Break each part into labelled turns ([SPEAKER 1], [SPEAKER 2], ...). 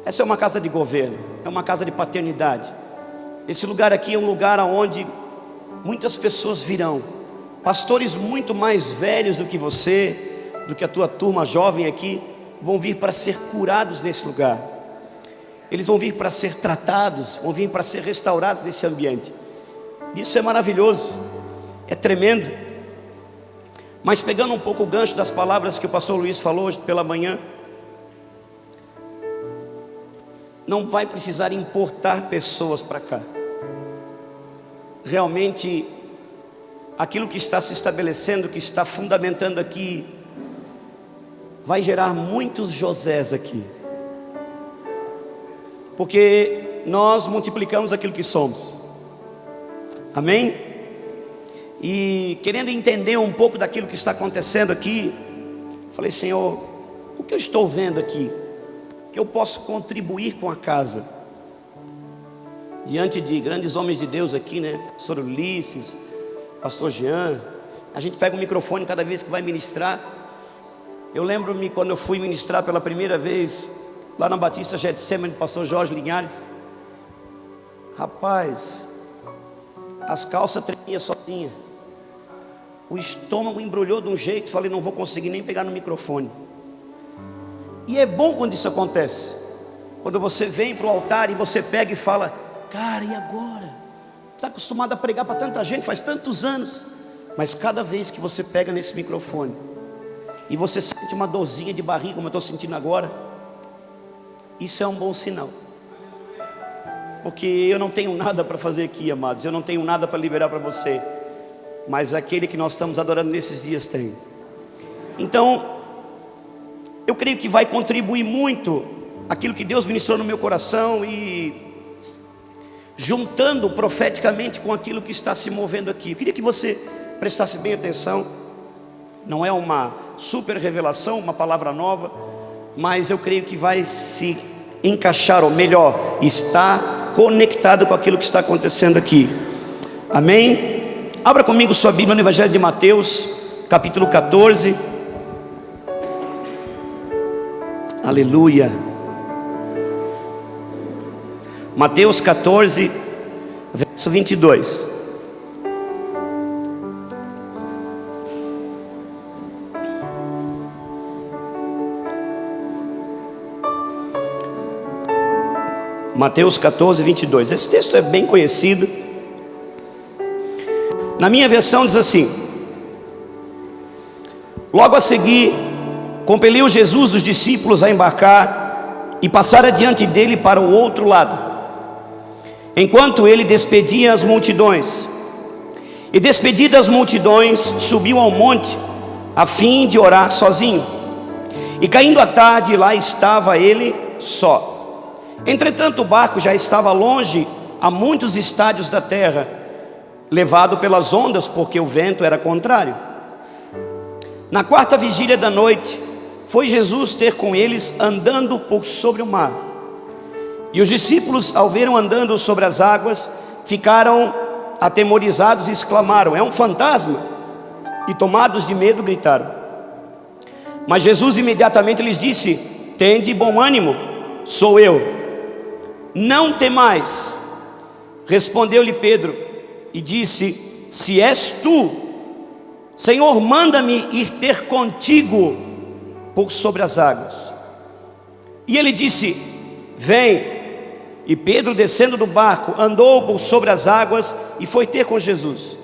[SPEAKER 1] Essa é uma casa de governo, é uma casa de paternidade. Esse lugar aqui é um lugar onde muitas pessoas virão, pastores muito mais velhos do que você, do que a tua turma jovem aqui, vão vir para ser curados nesse lugar. Eles vão vir para ser tratados, vão vir para ser restaurados nesse ambiente. Isso é maravilhoso, é tremendo. Mas pegando um pouco o gancho das palavras que o pastor Luiz falou hoje pela manhã, não vai precisar importar pessoas para cá. Realmente, aquilo que está se estabelecendo, que está fundamentando aqui, vai gerar muitos Josés aqui. Porque nós multiplicamos aquilo que somos. Amém? E querendo entender um pouco daquilo que está acontecendo aqui, falei: Senhor, o que eu estou vendo aqui, que eu posso contribuir com a casa, diante de grandes homens de Deus aqui, né? Pastor Ulisses, pastor Jean. A gente pega o microfone cada vez que vai ministrar. Eu lembro-me quando eu fui ministrar pela primeira vez lá na Batista Getsemane, do pastor Jorge Linhares. Rapaz, as calças tremiam sozinha, o estômago embrulhou de um jeito. Falei: não vou conseguir nem pegar no microfone. E é bom quando isso acontece, quando você vem para o altar e você pega e fala: cara, e agora? Está acostumado a pregar para tanta gente, faz tantos anos. Mas cada vez que você pega nesse microfone e você sente uma dorzinha de barriga, como eu estou sentindo agora, isso é um bom sinal. Porque eu não tenho nada para fazer aqui, amados. Eu não tenho nada para liberar para você, mas aquele que nós estamos adorando nesses dias tem. Então, eu creio que vai contribuir muito aquilo que Deus ministrou no meu coração, e juntando profeticamente com aquilo que está se movendo aqui. Eu queria que você prestasse bem atenção. Não é uma super revelação, uma palavra nova, mas eu creio que vai se encaixar, ou melhor, está conectado com aquilo que está acontecendo aqui. Amém? Abra comigo sua Bíblia no Evangelho de Mateus, capítulo 14. Aleluia. Mateus 14, verso 22. Mateus 14, 22. Esse texto é bem conhecido. Na minha versão diz assim: logo a seguir, compeliu Jesus os discípulos a embarcar e passar adiante dele para o outro lado, enquanto ele despedia as multidões. E despedidas as multidões, subiu ao monte a fim de orar sozinho. E caindo a tarde, lá estava ele só. Entretanto, o barco já estava longe, a muitos estádios da terra, levado pelas ondas, porque o vento era contrário. Na quarta vigília da noite, foi Jesus ter com eles andando por sobre o mar. E os discípulos, ao verem andando sobre as águas, ficaram atemorizados e exclamaram: é um fantasma! E tomados de medo, gritaram. Mas Jesus imediatamente lhes disse: tende bom ânimo, sou eu, não temais. Respondeu-lhe Pedro e disse: se és tu, Senhor, manda-me ir ter contigo por sobre as águas. E ele disse: vem. E Pedro, descendo do barco, andou por sobre as águas e foi ter com Jesus.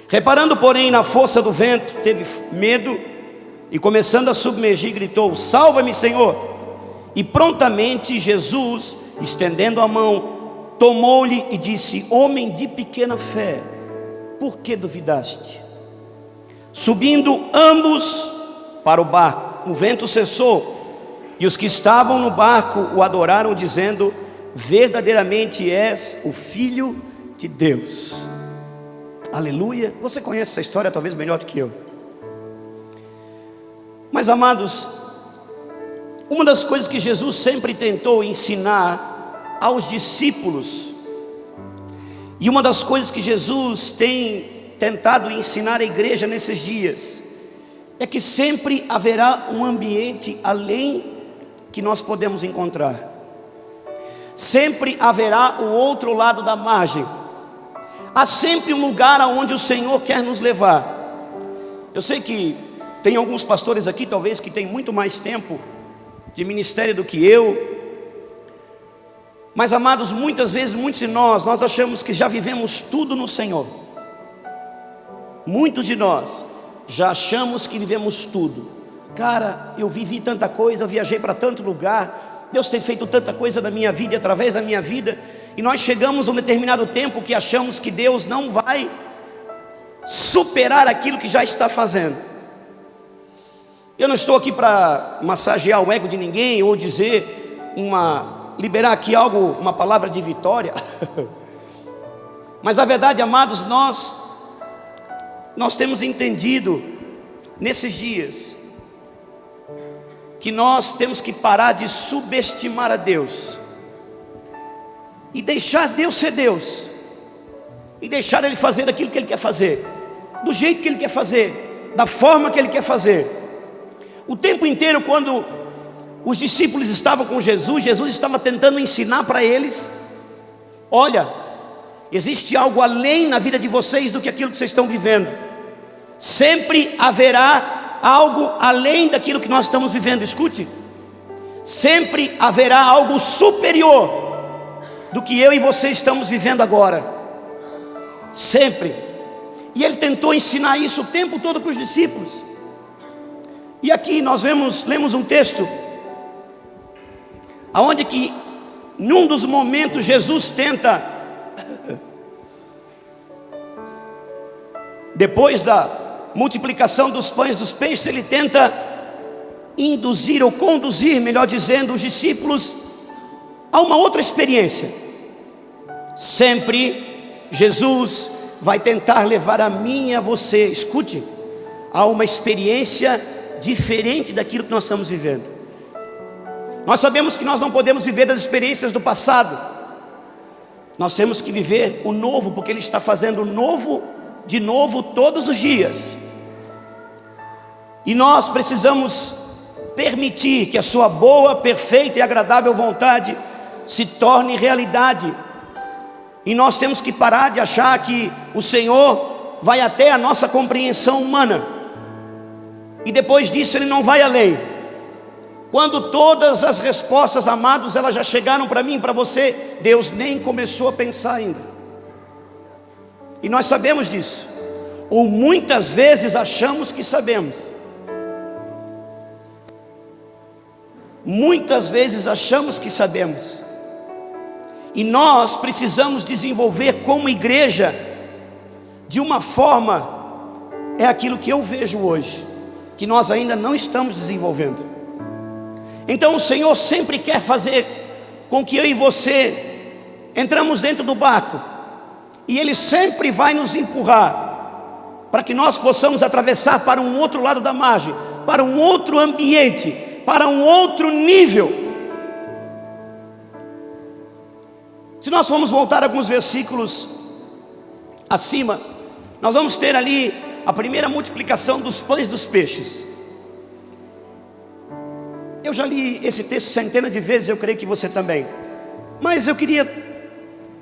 [SPEAKER 1] Reparando, porém, na força do vento, teve medo e, começando a submergir, gritou: salva-me, Senhor! E prontamente Jesus, estendendo a mão, tomou-lhe e disse: homem de pequena fé, por que duvidaste? Subindo ambos para o barco, o vento cessou, e os que estavam no barco o adoraram, dizendo: verdadeiramente és o Filho de Deus. Aleluia. Você conhece essa história talvez melhor do que eu. Mas, amados, uma das coisas que Jesus sempre tentou ensinar aos discípulos, e uma das coisas que Jesus tem tentado ensinar à igreja nesses dias, é que sempre haverá um ambiente além que nós podemos encontrar. sempre haverá o outro lado da margem. Há sempre um lugar aonde o Senhor quer nos levar. Eu sei que tem alguns pastores aqui, talvez, que têm muito mais tempo de ministério do que eu. Mas, amados, muitas vezes, muitos de nós achamos que já vivemos tudo no Senhor. Muitos de nós já achamos que vivemos tudo. Cara, eu vivi tanta coisa, eu viajei para tanto lugar, Deus tem feito tanta coisa na minha vida e através da minha vida. E nós chegamos a um determinado tempo que achamos que Deus não vai superar aquilo que já está fazendo. Eu não estou aqui para massagear o ego de ninguém ou dizer liberar aqui uma palavra de vitória. Mas na verdade, amados, nós temos entendido nesses dias que nós temos que parar de subestimar a Deus e deixar Deus ser Deus, e deixar Ele fazer aquilo que Ele quer fazer, do jeito que Ele quer fazer, da forma que Ele quer fazer. O tempo inteiro, quando os discípulos estavam com Jesus, Jesus estava tentando ensinar para eles: olha, existe algo além na vida de vocês do que aquilo que vocês estão vivendo. Sempre haverá algo além daquilo que nós estamos vivendo. Escute, sempre haverá algo superior do que eu e você estamos vivendo agora. Sempre. E Ele tentou ensinar isso o tempo todo para os discípulos. E aqui nós lemos um texto aonde que num dos momentos Jesus tenta, depois da multiplicação dos pães e dos peixes, Ele tenta induzir ou conduzir, melhor dizendo, os discípulos a uma outra experiência. Sempre Jesus vai tentar levar a mim e a você, escute, a uma experiência diferente daquilo que nós estamos vivendo. Nós sabemos que nós não podemos viver das experiências do passado. Nós temos que viver o novo, porque Ele está fazendo o novo de novo todos os dias. E nós precisamos permitir que a sua boa, perfeita e agradável vontade se torne realidade. E nós temos que parar de achar que o Senhor vai até a nossa compreensão humana, e depois disso Ele não vai além. Quando todas as respostas, amados, elas já chegaram para mim e para você, Deus nem começou a pensar ainda. E nós sabemos disso, ou muitas vezes achamos que sabemos. Muitas vezes achamos que sabemos. E nós precisamos desenvolver como igreja, de uma forma, é aquilo que eu vejo hoje, que nós ainda não estamos desenvolvendo. Então o Senhor sempre quer fazer com que eu e você entramos dentro do barco, e Ele sempre vai nos empurrar para que nós possamos atravessar para um outro lado da margem, para um outro ambiente, para um outro nível. Se nós formos voltar alguns versículos acima, nós vamos ter ali a primeira multiplicação dos pães e dos peixes. Eu já li esse texto centenas de vezes, eu creio que você também. Mas eu queria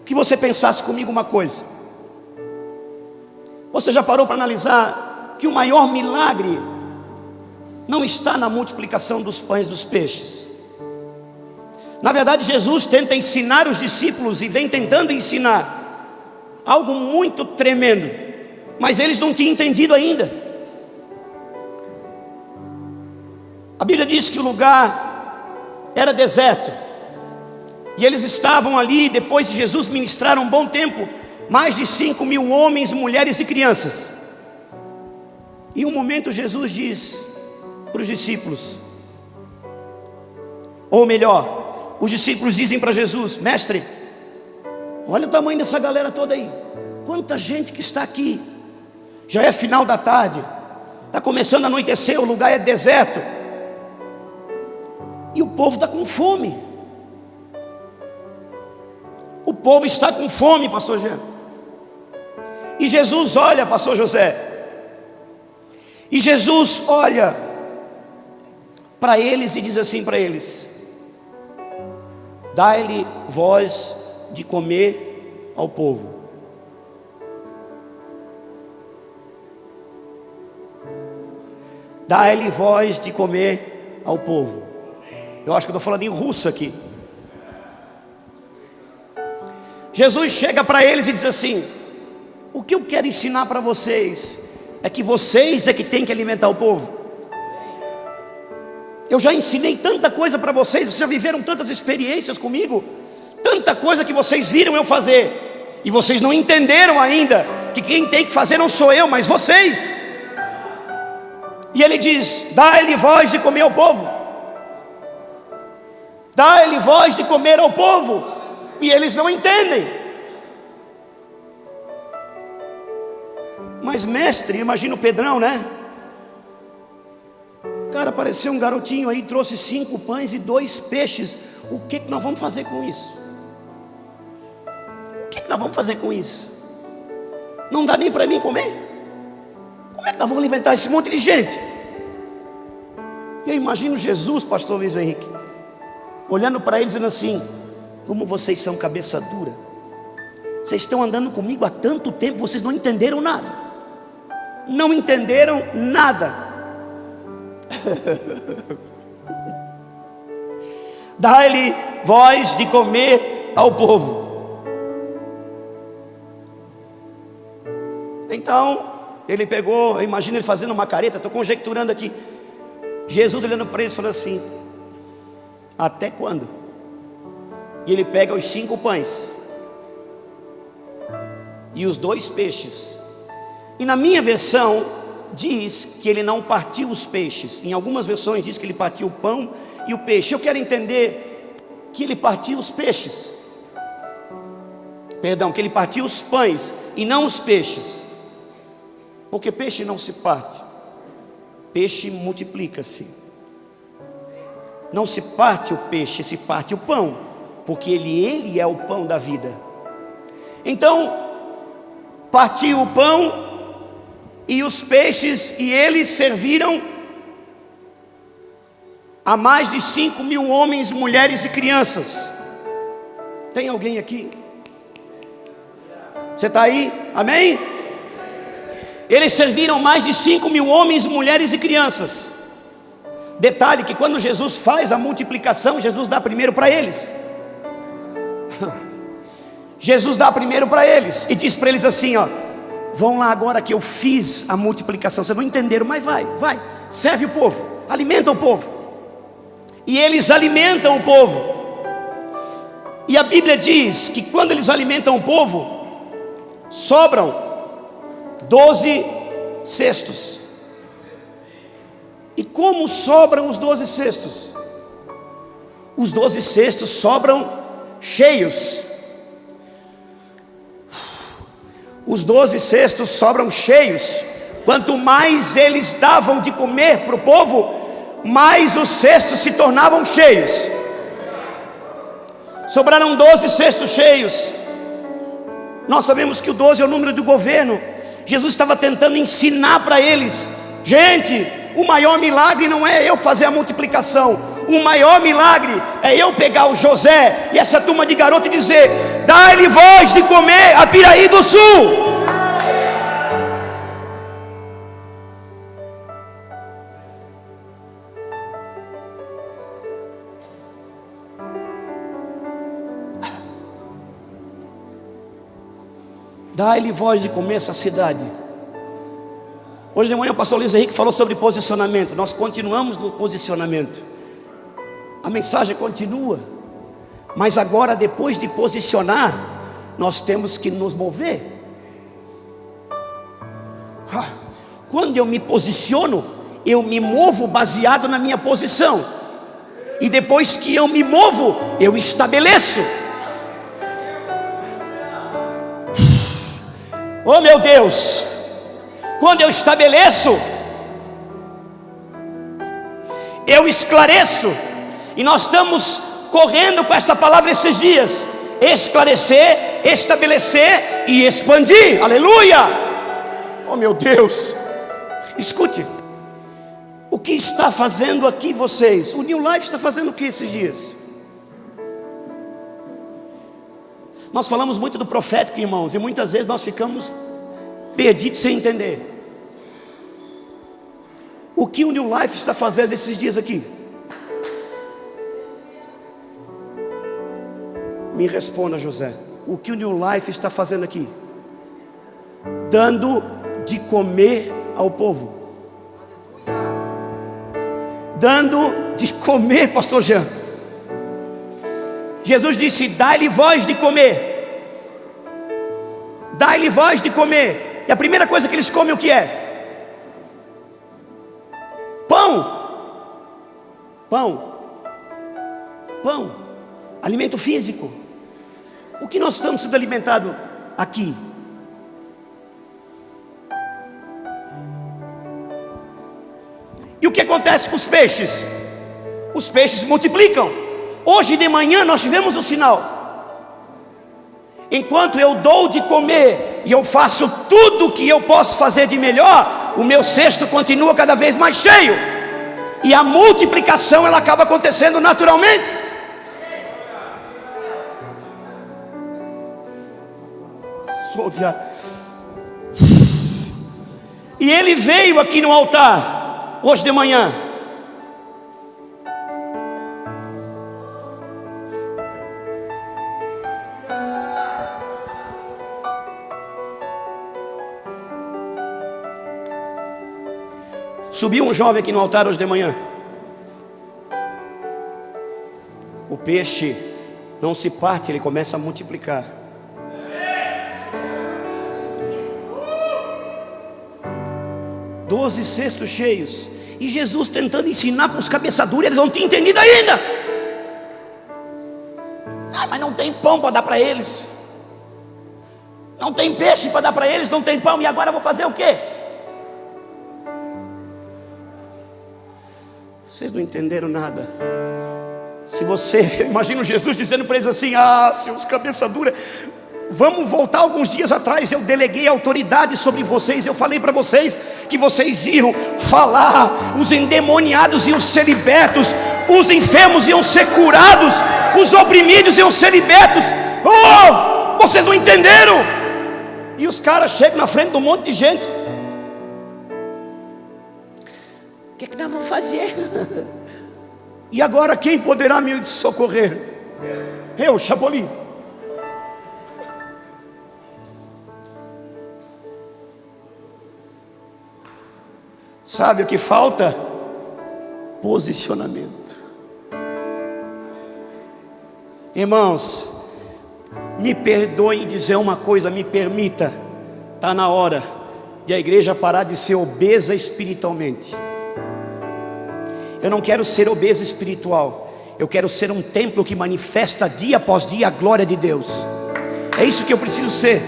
[SPEAKER 1] que você pensasse comigo uma coisa. Você já parou para analisar que o maior milagre não está na multiplicação dos pães e dos peixes? Na verdade, Jesus tenta ensinar os discípulos, e vem tentando ensinar algo muito tremendo, mas eles não tinham entendido ainda. A Bíblia diz que o lugar era deserto, e eles estavam ali, depois de Jesus ministrar um bom tempo, mais de 5.000 homens, mulheres e crianças. Em um momento Jesus diz para os discípulos, ou melhor, os discípulos dizem para Jesus: mestre, olha o tamanho dessa galera toda aí, quanta gente que está aqui, já é final da tarde, está começando a anoitecer, o lugar é deserto, e o povo está com fome. O povo está com fome, pastor Jean. E Jesus olha, pastor José, e Jesus olha para eles e diz assim para eles: Dai-lhe voz de comer ao povo. Dai-lhe voz de comer ao povo. Eu acho que eu estou falando em russo aqui. Jesus chega para eles e diz assim: o que eu quero ensinar para vocês é que vocês é que tem que alimentar o povo. Eu já ensinei tanta coisa para vocês, vocês já viveram tantas experiências comigo, tanta coisa que vocês viram eu fazer, e vocês não entenderam ainda que quem tem que fazer não sou eu, mas vocês. E ele diz: dá-lhe voz de comer ao povo. Dá-lhe voz de comer ao povo. E eles não entendem. Mas mestre, imagina o Pedrão, né? Cara, apareceu um garotinho aí, trouxe 5 pães e 2 peixes. O que nós vamos fazer com isso? O que nós vamos fazer com isso? Não dá nem para mim comer. Como é que nós vamos alimentar esse monte de gente? E eu imagino Jesus, pastor Luiz Henrique, olhando para eles e dizendo assim: como vocês são cabeça dura. Vocês estão andando comigo há tanto tempo, vocês não entenderam nada. Não entenderam nada. Dá-lhe voz de comer ao povo. Então ele pegou, imagina ele fazendo uma careta, estou conjecturando aqui. Jesus olhando para eles falando assim: até quando? E ele pega os 5 pães e os 2 peixes. E na minha versão diz que ele não partiu os peixes. Em algumas versões diz que ele partiu o pão e o peixe. Eu quero entender que ele partiu os peixes. Perdão, que ele partiu os pães e não os peixes. Porque peixe não se parte. Peixe multiplica-se. Não se parte o peixe, se parte o pão, porque ele é o pão da vida. Então, partiu o pão e os peixes, e eles serviram a mais de 5.000 homens, mulheres e crianças. Tem alguém aqui? Você está aí? Amém? Eles serviram mais de 5.000 homens, mulheres e crianças. Detalhe que quando Jesus faz a multiplicação, Jesus dá primeiro para eles. Jesus dá primeiro para eles e diz para eles assim, ó: vão lá agora que eu fiz a multiplicação. Vocês não entenderam, mas vai, serve o povo, alimenta o povo. E eles alimentam o povo. E a Bíblia diz que quando eles alimentam o povo, sobram 12 cestos. E como sobram os 12 cestos? Os 12 cestos sobram cheios. Os 12 cestos sobram cheios. Quanto mais eles davam de comer para o povo, mais os cestos se tornavam cheios. Sobraram 12 cestos cheios. Nós sabemos que o 12 é o número do governo. Jesus estava tentando ensinar para eles: gente, o maior milagre não é eu fazer a multiplicação. O maior milagre é eu pegar o José e essa turma de garoto e dizer: dá-lhe voz de comer a Piraí do Sul. Dá-lhe voz de comer essa cidade. Hoje de manhã o pastor Luiz Henrique falou sobre posicionamento. Nós continuamos no posicionamento. A mensagem continua. Mas agora, depois de posicionar, nós temos que nos mover. Quando eu me posiciono, eu me movo baseado na minha posição. E depois que eu me movo, eu estabeleço. Oh meu Deus! Quando eu estabeleço, eu esclareço. E nós estamos correndo com esta palavra esses dias: esclarecer, estabelecer e expandir. Aleluia! Oh meu Deus! Escute, o que está fazendo aqui vocês? O New Life está fazendo o que esses dias? Nós falamos muito do profético, irmãos, e muitas vezes nós ficamos perdidos sem entender. O que o New Life está fazendo esses dias aqui? Me responda, José. O que o New Life está fazendo aqui? Dando de comer ao povo. Dando de comer, pastor Jean. Jesus disse: dai-lhe voz de comer. Dai-lhe voz de comer. E a primeira coisa que eles comem o que é? Pão, alimento físico. O que nós estamos sendo alimentados aqui? E o que acontece com os peixes? Os peixes multiplicam. Hoje de manhã nós tivemos o sinal. Enquanto eu dou de comer e eu faço tudo o que eu posso fazer de melhor, o meu cesto continua cada vez mais cheio. E a multiplicação ela acaba acontecendo naturalmente. E ele veio aqui no altar hoje de manhã. Subiu um jovem aqui no altar hoje de manhã. O peixe não se parte, ele começa a multiplicar. Doze cestos cheios. E Jesus tentando ensinar para os cabeçaduros, eles não tinham entendido ainda. Mas não tem pão para dar para eles. Não tem peixe para dar para eles, não tem pão. E agora eu vou fazer o quê? Vocês não entenderam nada. Se você, imagina Jesus dizendo para eles assim: seus cabeça dura, vamos voltar alguns dias atrás, eu deleguei autoridade sobre vocês, eu falei para vocês que vocês iam falar, os endemoniados iam ser libertos, os enfermos iam ser curados, os oprimidos iam ser libertos. Vocês não entenderam? E os caras chegam na frente de um monte de gente. O que nós vamos fazer? E agora quem poderá me socorrer? Eu, Chapolin. Sabe o que falta? Posicionamento. Irmãos, me perdoem dizer uma coisa, me permita. Está na hora de a igreja parar de ser obesa espiritualmente. Eu não quero ser obeso espiritual. Eu quero ser um templo que manifesta dia após dia a glória de Deus. É isso que eu preciso ser.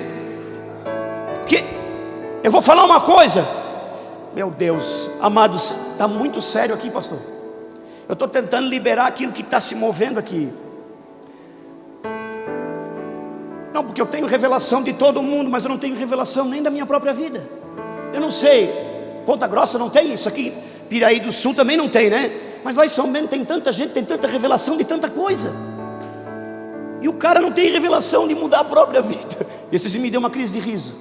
[SPEAKER 1] Porque eu vou falar uma coisa. Meu Deus, amados, está muito sério aqui, pastor. Eu estou tentando liberar aquilo que está se movendo aqui. Não, porque eu tenho revelação de todo mundo, mas eu não tenho revelação nem da minha própria vida. Eu não sei, Ponta Grossa não tem isso aqui, Piraí do Sul também não tem, né? Mas lá em São Bento tem tanta gente, tem tanta revelação de tanta coisa. E o cara não tem revelação de mudar a própria vida. E esses dias me deu uma crise de riso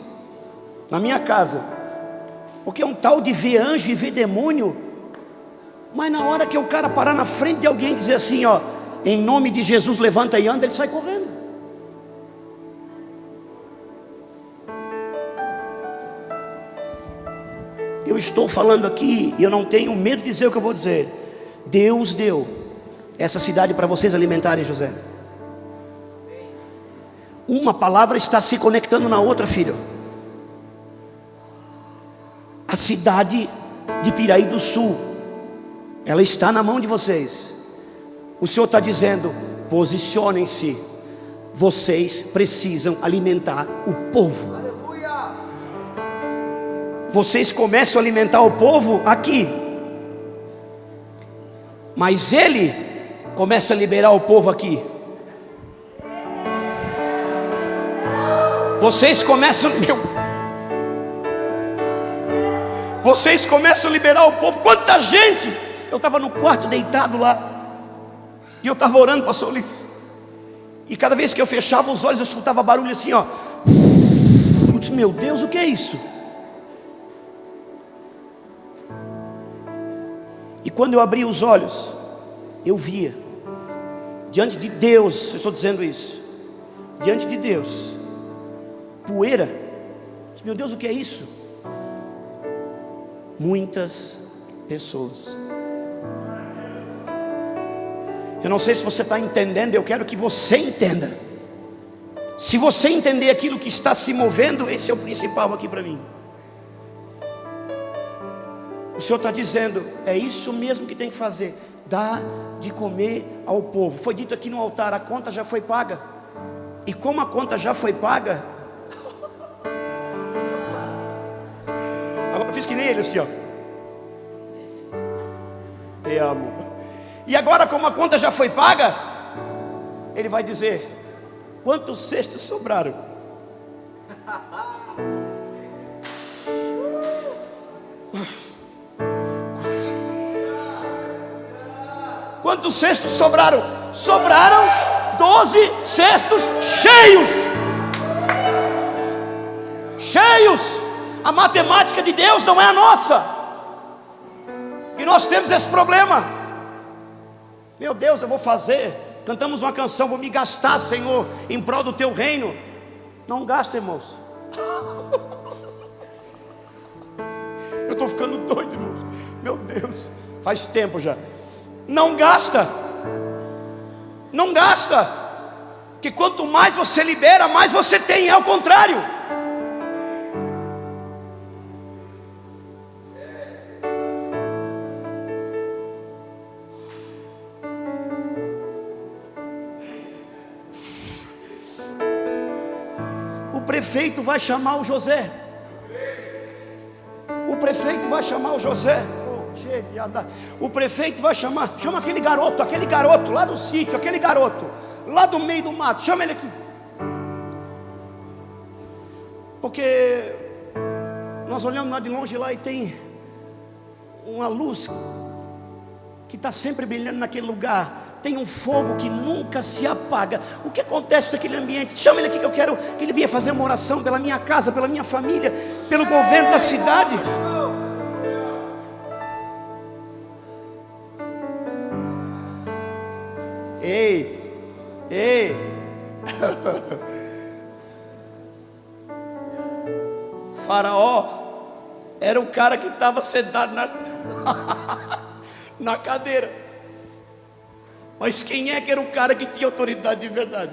[SPEAKER 1] na minha casa. Porque é um tal de ver anjo e ver demônio. Mas na hora que o cara parar na frente de alguém e dizer assim, em nome de Jesus levanta e anda, ele sai correndo. Eu estou falando aqui e eu não tenho medo de dizer o que eu vou dizer. Deus deu essa cidade para vocês alimentarem, José. Uma palavra está se conectando na outra, filho. A cidade de Piraí do Sul, ela está na mão de vocês. O Senhor está dizendo: posicionem-se. Vocês precisam alimentar o povo. Vocês começam a alimentar o povo aqui, mas Ele começa a liberar o povo aqui. Vocês começam Vocês começam a liberar o povo. Quanta gente! Eu estava no quarto deitado lá, e eu estava orando, pastor Ulisses. E cada vez que eu fechava os olhos, eu escutava barulho assim, ó. Eu disse, meu Deus, o que é isso? E quando eu abria os olhos, eu via, diante de Deus, eu estou dizendo isso, diante de Deus, poeira. Eu disse, meu Deus, o que é isso? Muitas pessoas. Eu não sei se você está entendendo, eu quero que você entenda. Se você entender aquilo que está se movendo, esse é o principal aqui para mim. O Senhor está dizendo, é isso mesmo que tem que fazer. Dá de comer ao povo. Foi dito aqui no altar, a conta já foi paga. E como a conta já foi paga, agora eu fiz que nem ele assim, ó. Te amo. E agora, como a conta já foi paga, ele vai dizer, quantos cestos sobraram? Quantos cestos sobraram? Sobraram 12 cestos cheios. Cheios. A matemática de Deus não é a nossa. E nós temos esse problema. Meu Deus, eu vou fazer. Cantamos uma canção, vou me gastar, Senhor, em prol do teu reino. Não gasta, irmãos. Eu estou ficando doido, irmãos. Meu Deus, faz tempo já. Não gasta. Não gasta. Porque quanto mais você libera, mais você tem. É ao contrário. O prefeito vai chamar o José. O prefeito vai chamar o José. O prefeito vai chamar. Chama aquele garoto lá do sítio, aquele garoto lá do meio do mato. Chama ele aqui. Porque nós olhamos lá de longe lá e tem uma luz que está sempre brilhando naquele lugar. Tem um fogo que nunca se apaga. O que acontece naquele ambiente? Chama ele aqui que eu quero que ele venha fazer uma oração pela minha casa, pela minha família, pelo governo da cidade. Ei. Faraó era o cara que estava sentado na cadeira. Mas quem é que era o cara que tinha autoridade de verdade?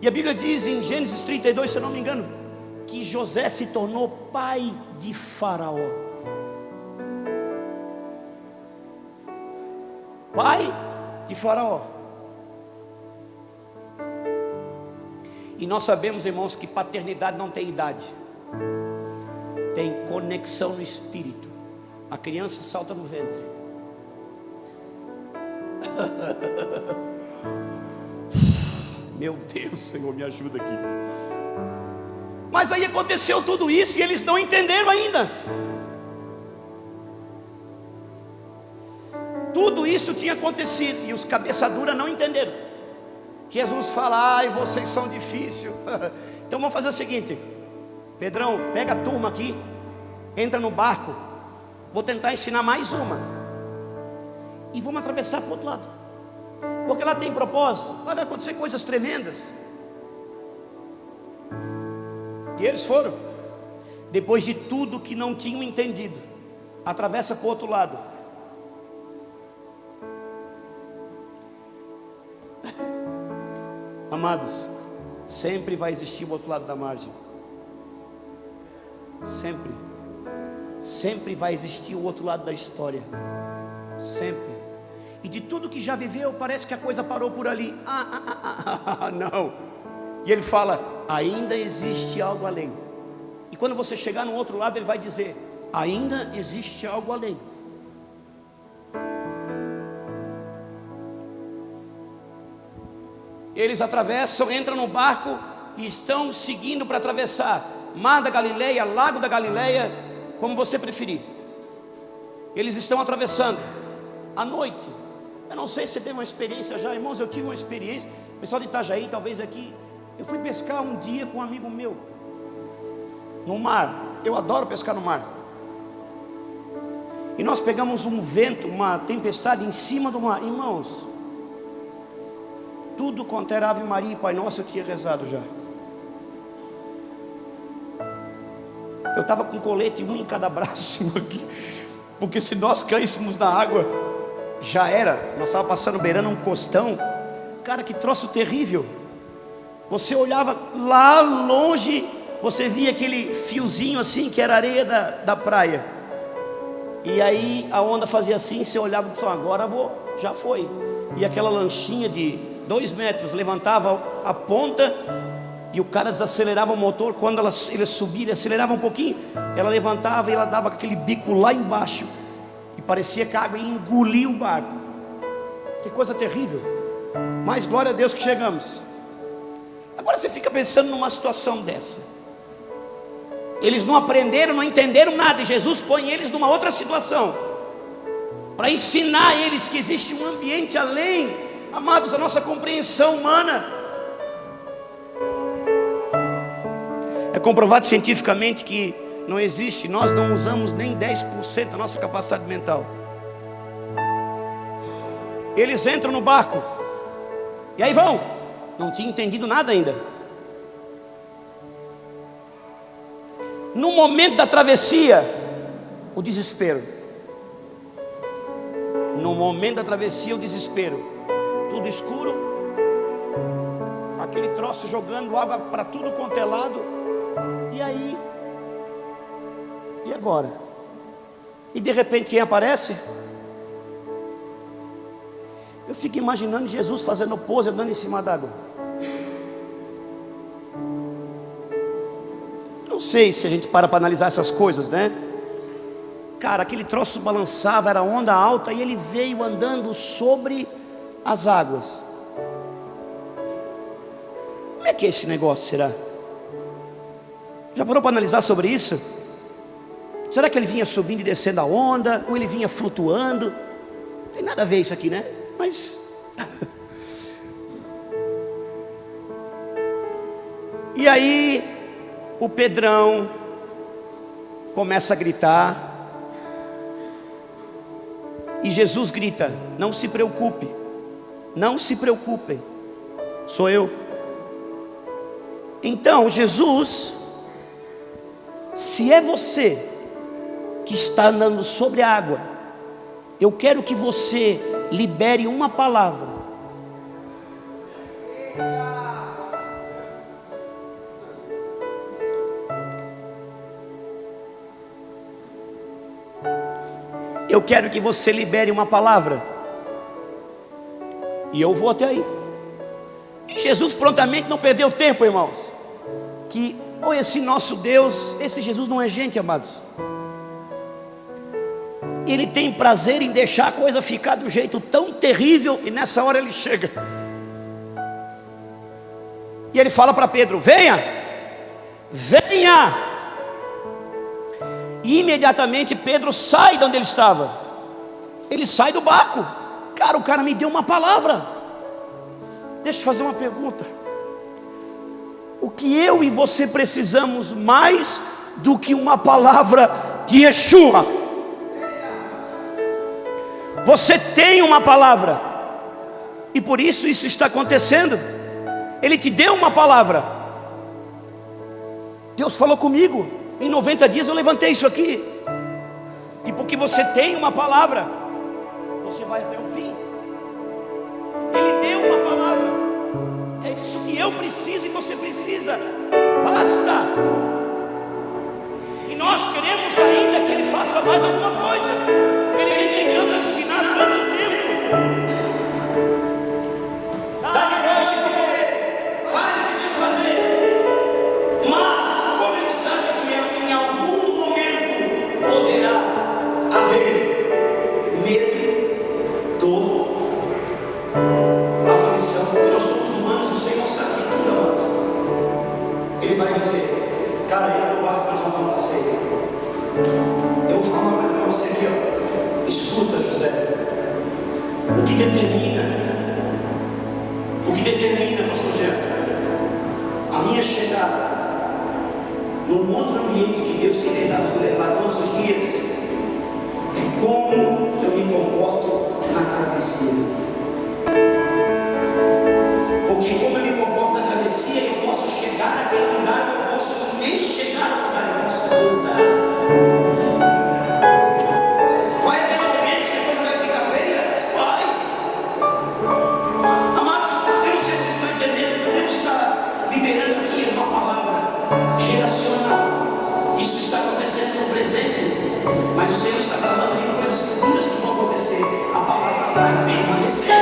[SPEAKER 1] E a Bíblia diz em Gênesis 32, se eu não me engano, que José se tornou pai de Faraó. Pai de Faraó. E nós sabemos, irmãos, que paternidade não tem idade. Tem conexão no espírito. A criança salta no ventre. Meu Deus, Senhor, me ajuda aqui. Mas aí aconteceu tudo isso e eles não entenderam ainda. Tudo isso tinha acontecido e os cabeça dura não entenderam. Jesus fala, ai, vocês são difíceis. Então vamos fazer o seguinte, Pedrão, pega a turma aqui, entra no barco. Vou tentar ensinar mais uma. E vamos atravessar para o outro lado. Porque lá tem propósito. Lá vai acontecer coisas tremendas. E eles foram. Depois de tudo que não tinham entendido, atravessa para o outro lado. Amados, sempre vai existir o outro lado da margem. Sempre. Sempre vai existir o outro lado da história. Sempre. E de tudo que já viveu, parece que a coisa parou por ali. Não. E ele fala, ainda existe algo além. E quando você chegar no outro lado, ele vai dizer, ainda existe algo além. Eles atravessam, entram no barco e estão seguindo para atravessar Mar da Galileia, Lago da Galileia, como você preferir. Eles estão atravessando à noite. Eu não sei se você teve uma experiência já, irmãos. Eu tive uma experiência. O pessoal de Itajaí, talvez aqui. Eu fui pescar um dia com um amigo meu no mar. Eu adoro pescar no mar. E nós pegamos um vento, uma tempestade em cima do mar. Irmãos, tudo quanto era Ave Maria e Pai Nosso eu tinha rezado já. Eu estava com colete, um em cada braço aqui, porque se nós caíssemos na água, já era. Nós estávamos passando beirando um costão. Cara, que troço terrível. Você olhava lá longe, você via aquele fiozinho assim, que era areia da praia. E aí a onda fazia assim, você olhava e falava, agora vou, já foi. E aquela lanchinha de 2 metros levantava a ponta e o cara desacelerava o motor. Quando ele subia, ele acelerava um pouquinho, ela levantava e ela dava aquele bico lá embaixo e parecia que a água ia engolir o barco. Que coisa terrível. Mas glória a Deus que chegamos. Agora você fica pensando numa situação dessa. Eles não aprenderam, não entenderam nada, e Jesus põe eles numa outra situação para ensinar eles que existe um ambiente além, amados, da nossa compreensão humana. É comprovado cientificamente que não existe, nós não usamos nem 10% da nossa capacidade mental. Eles entram no barco e aí vão, não tinha entendido nada ainda. No momento da travessia, o desespero. No momento da travessia, o desespero. Tudo escuro, aquele troço jogando água para tudo quanto é lado. E aí? E agora? E de repente quem aparece? Eu fico imaginando Jesus fazendo pose, andando em cima d'água. Não sei se a gente para analisar essas coisas, né? Cara, aquele troço balançava, era onda alta, e ele veio andando sobre as águas. Como é que é esse negócio, será? Já parou para analisar sobre isso? Será que ele vinha subindo e descendo a onda? Ou ele vinha flutuando? Não tem nada a ver isso aqui, né? Mas... E aí... o Pedrão começa a gritar, e Jesus grita, não se preocupe, não se preocupem, sou eu. Então Jesus, se é você que está andando sobre a água, eu quero que você libere uma palavra. Eu quero que você libere uma palavra, e eu vou até aí. E Jesus prontamente não perdeu tempo, irmãos. Que esse nosso Deus, esse Jesus não é gente, amados. Ele tem prazer em deixar a coisa ficar do jeito tão terrível, e nessa hora ele chega. E ele fala para Pedro, venha, venha. E imediatamente Pedro sai de onde ele estava. Ele sai do barco. Cara, o cara me deu uma palavra. Deixa eu fazer uma pergunta. O que eu e você precisamos mais do que uma palavra de Yeshua? Você tem uma palavra, e por isso está acontecendo. Ele te deu uma palavra. Deus falou comigo. Em 90 dias eu levantei isso aqui. E porque você tem uma palavra, você vai até o fim. Ele deu uma palavra. É isso que eu preciso e você precisa. Basta. E nós queremos ainda que Ele faça mais alguma coisa. Ele vem tentando ensinar há tanto tempo. Ele vai dizer, cara, entra no barco, nós vamos dar um passeio. Eu vou falar uma coisa para você aqui, ó. determina, pastor Jean, a minha chegada num outro ambiente que Deus tem tentado me levar todos os dias, é como eu me comporto na travessia. Porque como eu me comporto na travessia, eu posso chegar naquele lugar, eu posso nem chegar no lugar, eu posso voltar. Vai haver momentos que a coisa vai ficar feia? Vai. Amados, eu não sei se vocês estão entendendo, Deus está liberando aqui uma palavra geracional. Isso está acontecendo no presente, mas o Senhor está falando de coisas futuras que vão acontecer. A palavra vai permanecer.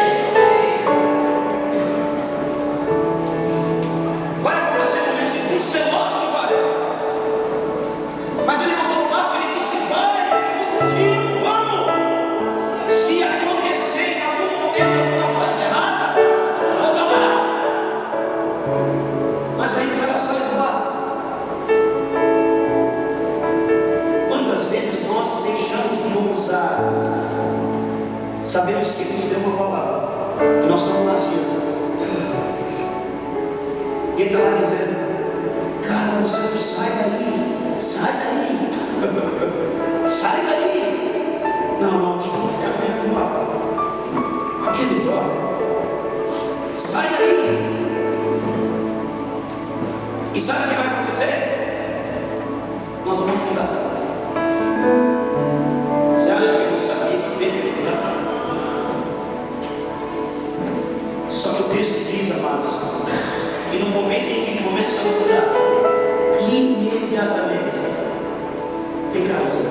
[SPEAKER 1] Sabemos que Deus deu uma palavra e nós estamos nascendo. E Ele está lá dizendo: cara, você não sai daí, sai daí, sai daí. Não, acho que eu vou ficar mesmo lá. Aqui é melhor. Sai daí. E sabe o que vai acontecer? Nós vamos afundar. Você acha que eu não sabia que Pedro ia afundar? Só que o texto diz, amados, que no momento em que ele começa a afundar, imediatamente, vem cá, José.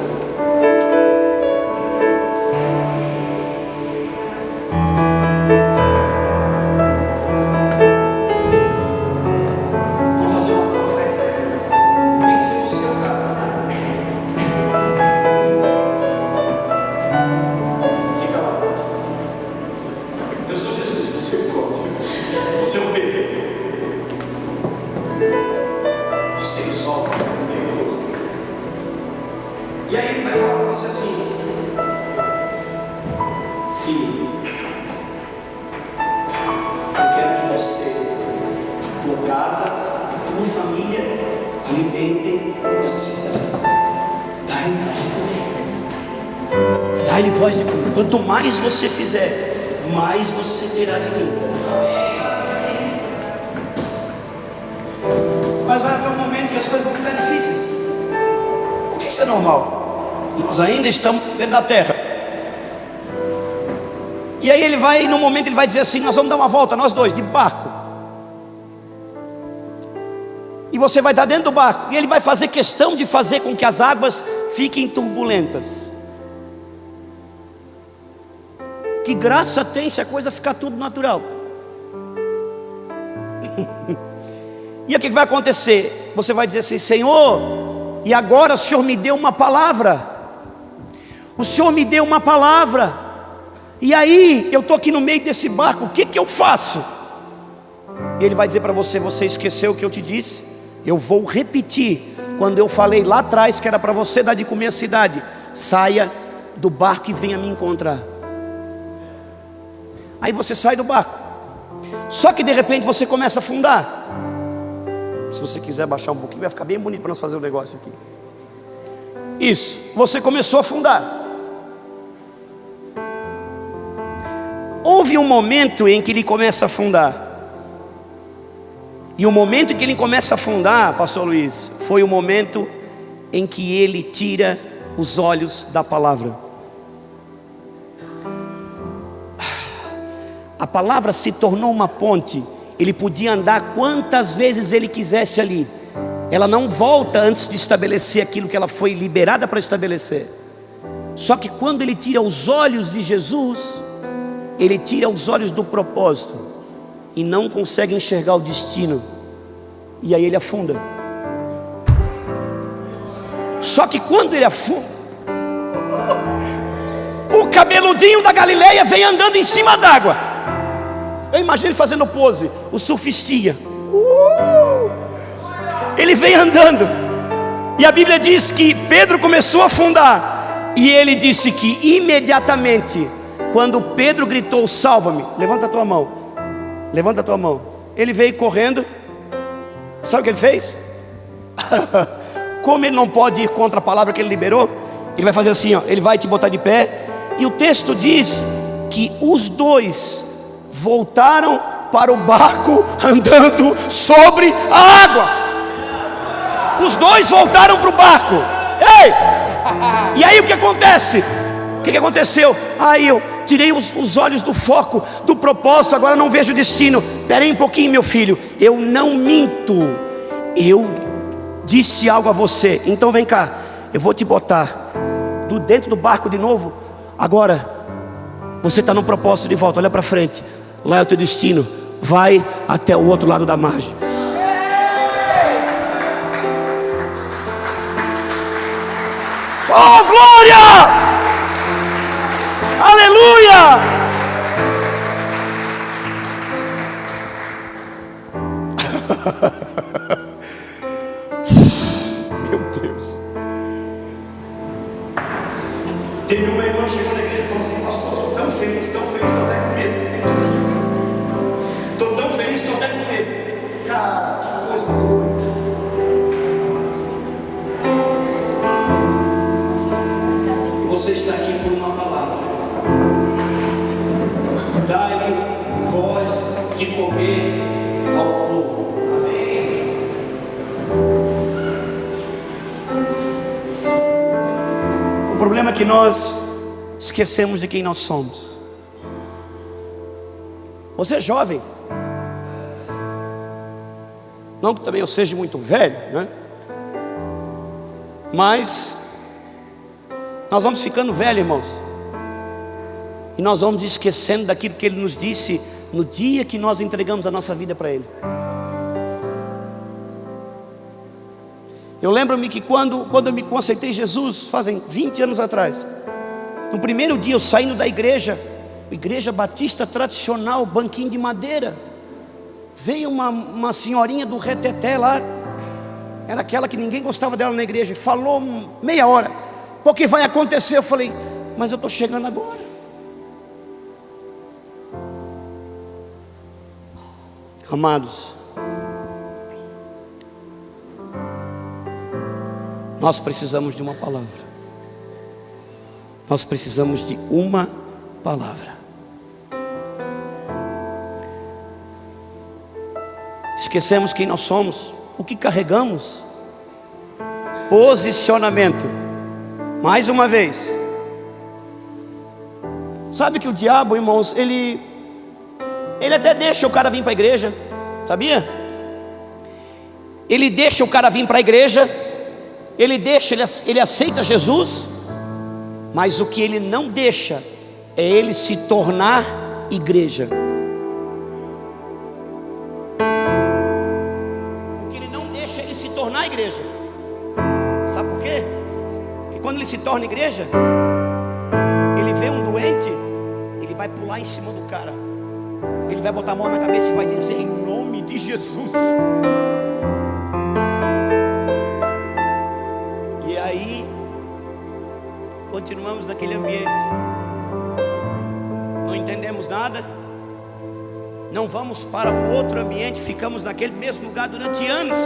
[SPEAKER 1] Dá-lhe voz de comer. Quanto mais você fizer, mais você terá de mim. Mas vai haver um momento que as coisas vão ficar difíceis. Porque isso é normal. Nós ainda estamos dentro da terra. E aí ele vai, no momento ele vai dizer assim: nós vamos dar uma volta, nós dois, de barco. E você vai estar dentro do barco. E ele vai fazer questão de fazer com que as águas fiquem turbulentas. Que graça tem se a coisa ficar tudo natural? E o que vai acontecer? Você vai dizer assim: Senhor, e agora o Senhor me deu uma palavra. O Senhor me deu uma palavra. E aí, eu estou aqui no meio desse barco, o que eu faço? E Ele vai dizer para você: você esqueceu o que eu te disse? Eu vou repetir. Quando eu falei lá atrás que era para você dar de comer a cidade, saia do barco e venha me encontrar. Aí você sai do barco. Só que de repente você começa a afundar. Se você quiser baixar um pouquinho, vai ficar bem bonito para nós fazer o negócio aqui. Isso, você começou a afundar. Houve um momento em que ele começa a afundar. E o momento em que ele começa a afundar, pastor Luiz, foi o momento em que ele tira os olhos da palavra. A palavra se tornou uma ponte. Ele podia andar quantas vezes ele quisesse ali. Ela não volta antes de estabelecer aquilo que ela foi liberada para estabelecer. Só que quando ele tira os olhos de Jesus, ele tira os olhos do propósito e não consegue enxergar o destino. E aí ele afunda. Só que quando ele afunda, o cabeludinho da Galileia vem andando em cima d'água. Eu imagino ele fazendo pose, o surfistinha. Ele vem andando. E a Bíblia diz que Pedro começou a afundar. E ele disse que imediatamente, quando Pedro gritou: salva-me, levanta a tua mão, levanta a tua mão. Ele veio correndo. Sabe o que ele fez? Como ele não pode ir contra a palavra que ele liberou, ele vai fazer assim, ó, ele vai te botar de pé. E o texto diz que os dois voltaram para o barco andando sobre a água. Os dois voltaram para o barco. Ei! E aí o que acontece? O que aconteceu? Aí eu tirei os olhos do foco, do propósito, agora não vejo o destino. Espera aí um pouquinho, meu filho, eu não minto. Eu disse algo a você, então vem cá, eu vou te botar dentro do barco de novo. Agora você está no propósito de volta, olha para frente. Lá é o teu destino, vai até o outro lado da margem. Oh, glória! Aleluia! Meu Deus. Teve uma irmã que chegou na igreja e falou assim: pastor, estou tão feliz, estou até com medo. Estou tão feliz, estou até com medo. Cara, que coisa doida. E você está aqui por uma palavra. Dá-lhe voz de comer ao povo. O problema é que nós esquecemos de quem nós somos. Você é jovem. Não que também eu seja muito velho, né? Mas nós vamos ficando velhos, irmãos. E nós vamos esquecendo daquilo que Ele nos disse no dia que nós entregamos a nossa vida para Ele. Eu lembro-me que quando eu me aceitei Jesus, fazem 20 anos atrás, no primeiro dia eu saindo da igreja batista tradicional, banquinho de madeira, veio uma senhorinha do reteté lá, era aquela que ninguém gostava dela na igreja, falou meia hora, porque vai acontecer. Eu falei: mas eu estou chegando agora. Amados, nós precisamos de uma palavra. Nós precisamos de uma palavra. Esquecemos quem nós somos, o que carregamos. Posicionamento. Mais uma vez. Sabe que o diabo, irmãos, ele até deixa o cara vir para a igreja, sabia? Ele deixa o cara vir para a igreja, ele aceita Jesus, mas o que ele não deixa é ele se tornar igreja. O que ele não deixa é ele se tornar igreja. Sabe por quê? Porque quando ele se torna igreja, ele vê um doente, ele vai pular em cima do cara, ele vai botar a mão na cabeça e vai dizer: em nome de Jesus. E aí continuamos naquele ambiente, não entendemos nada, não vamos para um outro ambiente, ficamos naquele mesmo lugar durante anos.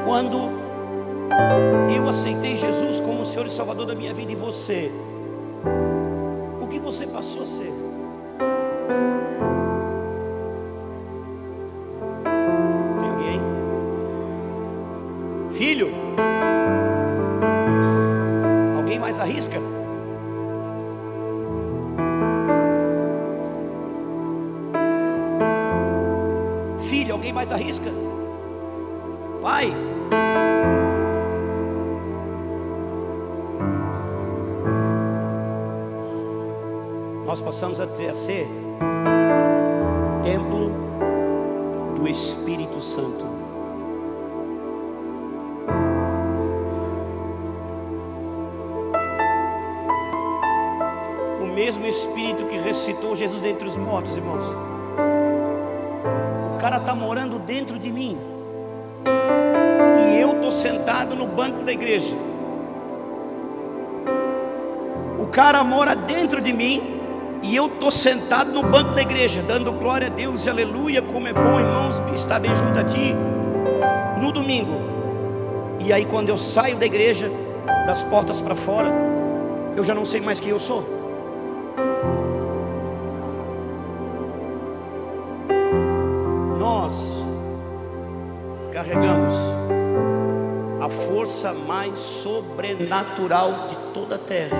[SPEAKER 1] Quando eu aceitei Jesus como o Senhor e Salvador da minha vida, e você, o que você passou a ser? Tem alguém? Filho? Alguém mais arrisca? Filho, alguém mais arrisca? Pai? Nós passamos a ser templo do Espírito Santo. O mesmo Espírito que ressuscitou Jesus dentre os mortos, irmãos. O cara está morando dentro de mim, e eu estou sentado no banco da igreja. O cara mora dentro de mim e eu estou sentado no banco da igreja, dando glória a Deus, aleluia, como é bom, irmãos, estar bem junto a ti, no domingo. E aí quando eu saio da igreja, das portas para fora, eu já não sei mais quem eu sou. Nós carregamos a força mais sobrenatural de toda a terra,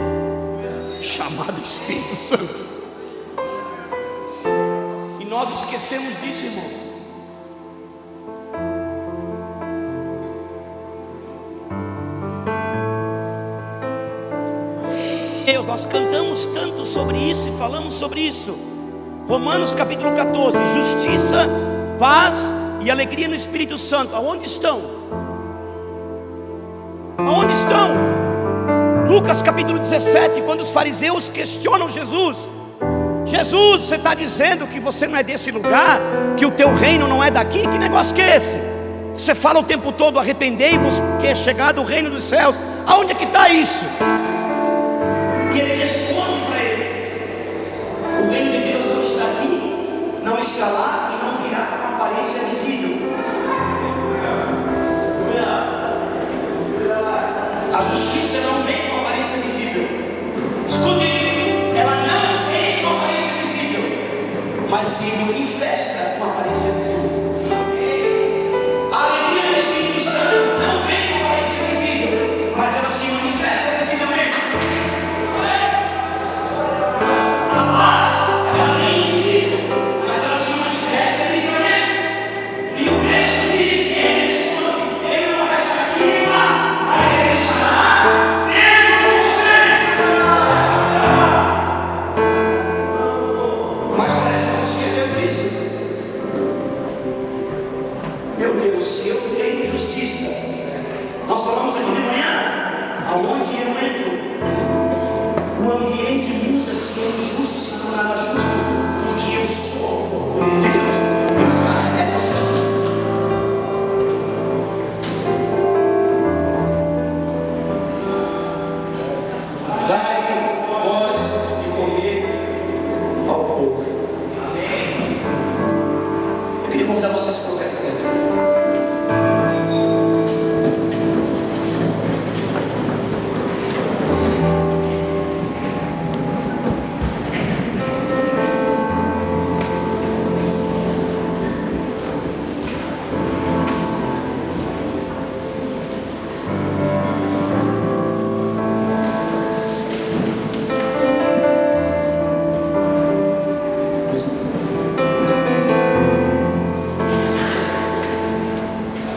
[SPEAKER 1] chamada Espírito Santo. E nós esquecemos disso, irmão. Deus, nós cantamos tanto sobre isso e falamos sobre isso. Romanos capítulo 14: justiça, paz e alegria no Espírito Santo. Aonde estão? Aonde estão? Lucas capítulo 17, quando os fariseus questionam Jesus: Jesus, você está dizendo que você não é desse lugar, que o teu reino não é daqui? Que negócio que é esse? Você fala o tempo todo: arrependei-vos, porque é chegado o reino dos céus. Aonde é que está isso? E ele responde para eles: o reino de Deus não está aqui, não está lá e não virá com aparência visível. A justiça não vem com aparência visível. Escute, ela não vem com aparência visível, mas se manifesta com aparência visível. A alegria do Espírito Santo não vem com aparência visível, mas ela se manifesta visivelmente. A paz, ela vem invisível, mas ela se manifesta visivelmente. E o texto diz que ele responde: ele não vai estar aqui nem lá, mas ele estará dentro de vocês. Mas parece que nós esquecemos disso. Meu Deus, eu tenho justiça. Nós falamos aqui de manhã, aonde eu entro, o ambiente muda-se, eu justo se tornará justo, porque eu sou Deus, eu carrego a justiça. Dai voz de comer ao povo. Eu queria convidar vocês para o café.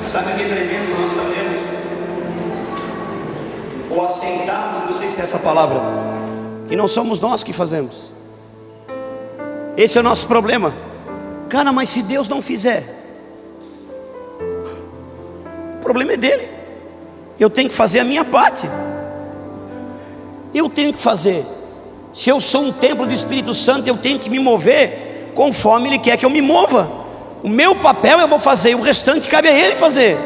[SPEAKER 1] Sabe o que é tremendo? Nós sabemos, ou aceitarmos, não sei se é essa palavra, que não somos nós que fazemos. Esse é o nosso problema. Cara, mas se Deus não fizer, o problema é dele. Eu tenho que fazer a minha parte. Eu tenho que fazer. Se eu sou um templo do Espírito Santo, eu tenho que me mover conforme Ele quer que eu me mova. O meu papel eu vou fazer, o restante cabe a Ele fazer.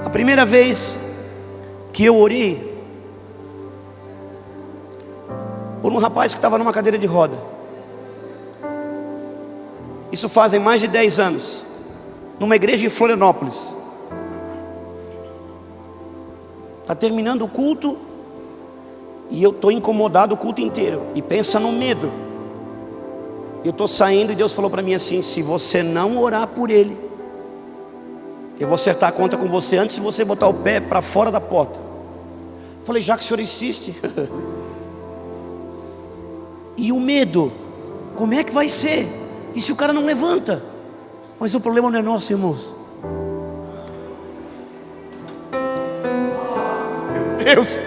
[SPEAKER 1] A primeira vez que eu orei por um rapaz que estava numa cadeira de roda, isso fazem mais de 10 anos, numa igreja em Florianópolis. Está terminando o culto e eu estou incomodado o culto inteiro. E pensa no medo. Eu estou saindo e Deus falou para mim assim: se você não orar por ele, eu vou acertar a conta com você antes de você botar o pé para fora da porta. Eu falei: já que o senhor insiste. E o medo, como é que vai ser? E se o cara não levanta? Mas o problema não é nosso, irmãos. Meu Deus,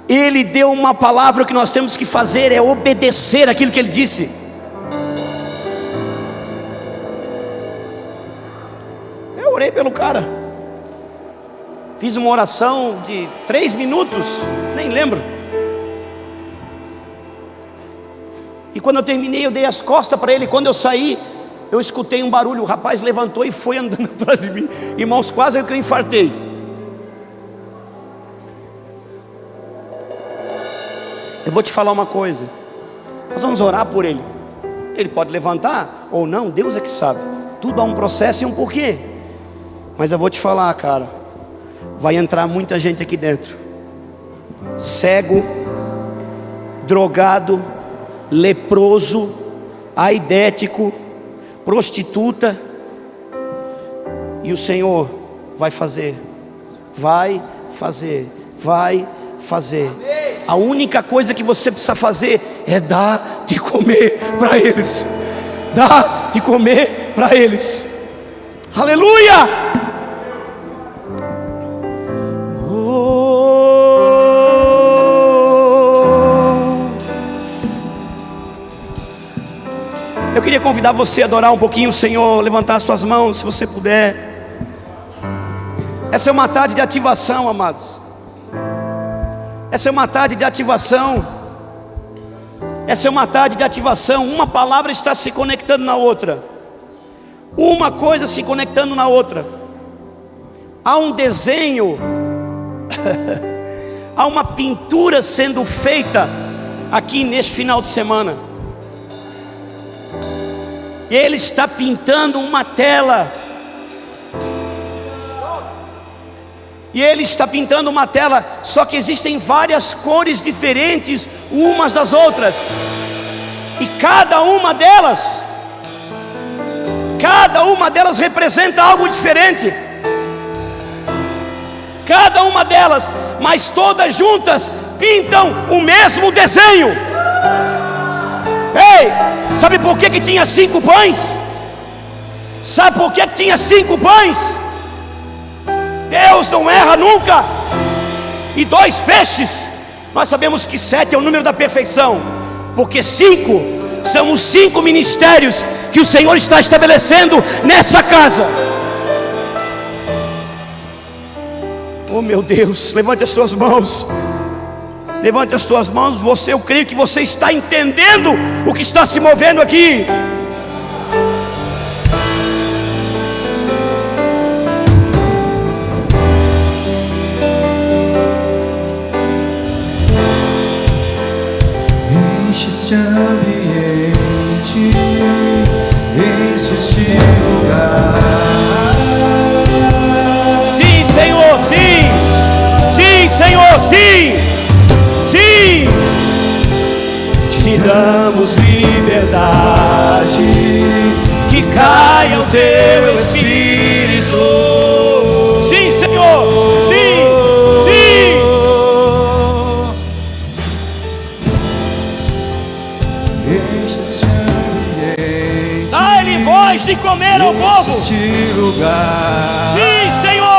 [SPEAKER 1] Ele deu uma palavra. O que nós temos que fazer é obedecer aquilo que Ele disse. Eu orei pelo cara, fiz uma oração de 3 minutos, nem lembro. E quando eu terminei, eu dei as costas para ele. Quando eu saí, eu escutei um barulho, o rapaz levantou e foi andando atrás de mim. Irmãos, quase que eu infartei. Eu vou te falar uma coisa, nós vamos orar por ele. Ele pode levantar ou não, Deus é que sabe. Tudo há um processo e um porquê. Mas eu vou te falar, cara, vai entrar muita gente aqui dentro, cego, drogado, leproso, aidético, prostituta, e o Senhor vai fazer, vai fazer, vai fazer. A única coisa que você precisa fazer é dar de comer para eles. Dar de comer para eles. Aleluia! Eu queria convidar você a adorar um pouquinho o Senhor, levantar as suas mãos, se você puder. Essa é uma tarde de ativação, amados. Essa é uma tarde de ativação. Essa é uma tarde de ativação. Uma palavra está se conectando na outra. Uma coisa se conectando na outra. Há um desenho, há uma pintura sendo feita aqui neste final de semana. Ele está pintando uma tela. E ele está pintando uma tela, só que existem várias cores diferentes umas das outras. E cada uma delas representa algo diferente. Cada uma delas, mas todas juntas pintam o mesmo desenho. Ei, sabe por que tinha 5 pães? Sabe por que tinha 5 pães? Deus não erra nunca. E 2 peixes. Nós sabemos que 7 é o número da perfeição, porque 5 são os 5 ministérios que o Senhor está estabelecendo nessa casa. Oh meu Deus, levante as suas mãos. Levante as suas mãos. Eu creio que você está entendendo o que está se movendo aqui.
[SPEAKER 2] Enche este ambiente, enche este lugar.
[SPEAKER 1] Sim, Senhor, sim. Sim, Senhor, sim. Sim. Te damos liberdade, que caia o teu Espírito. Sim, Senhor, sim, sim.
[SPEAKER 2] Enche este ambiente,
[SPEAKER 1] Dá-lhe voz de comer ao povo.
[SPEAKER 2] enche este lugar.
[SPEAKER 1] Sim, Senhor.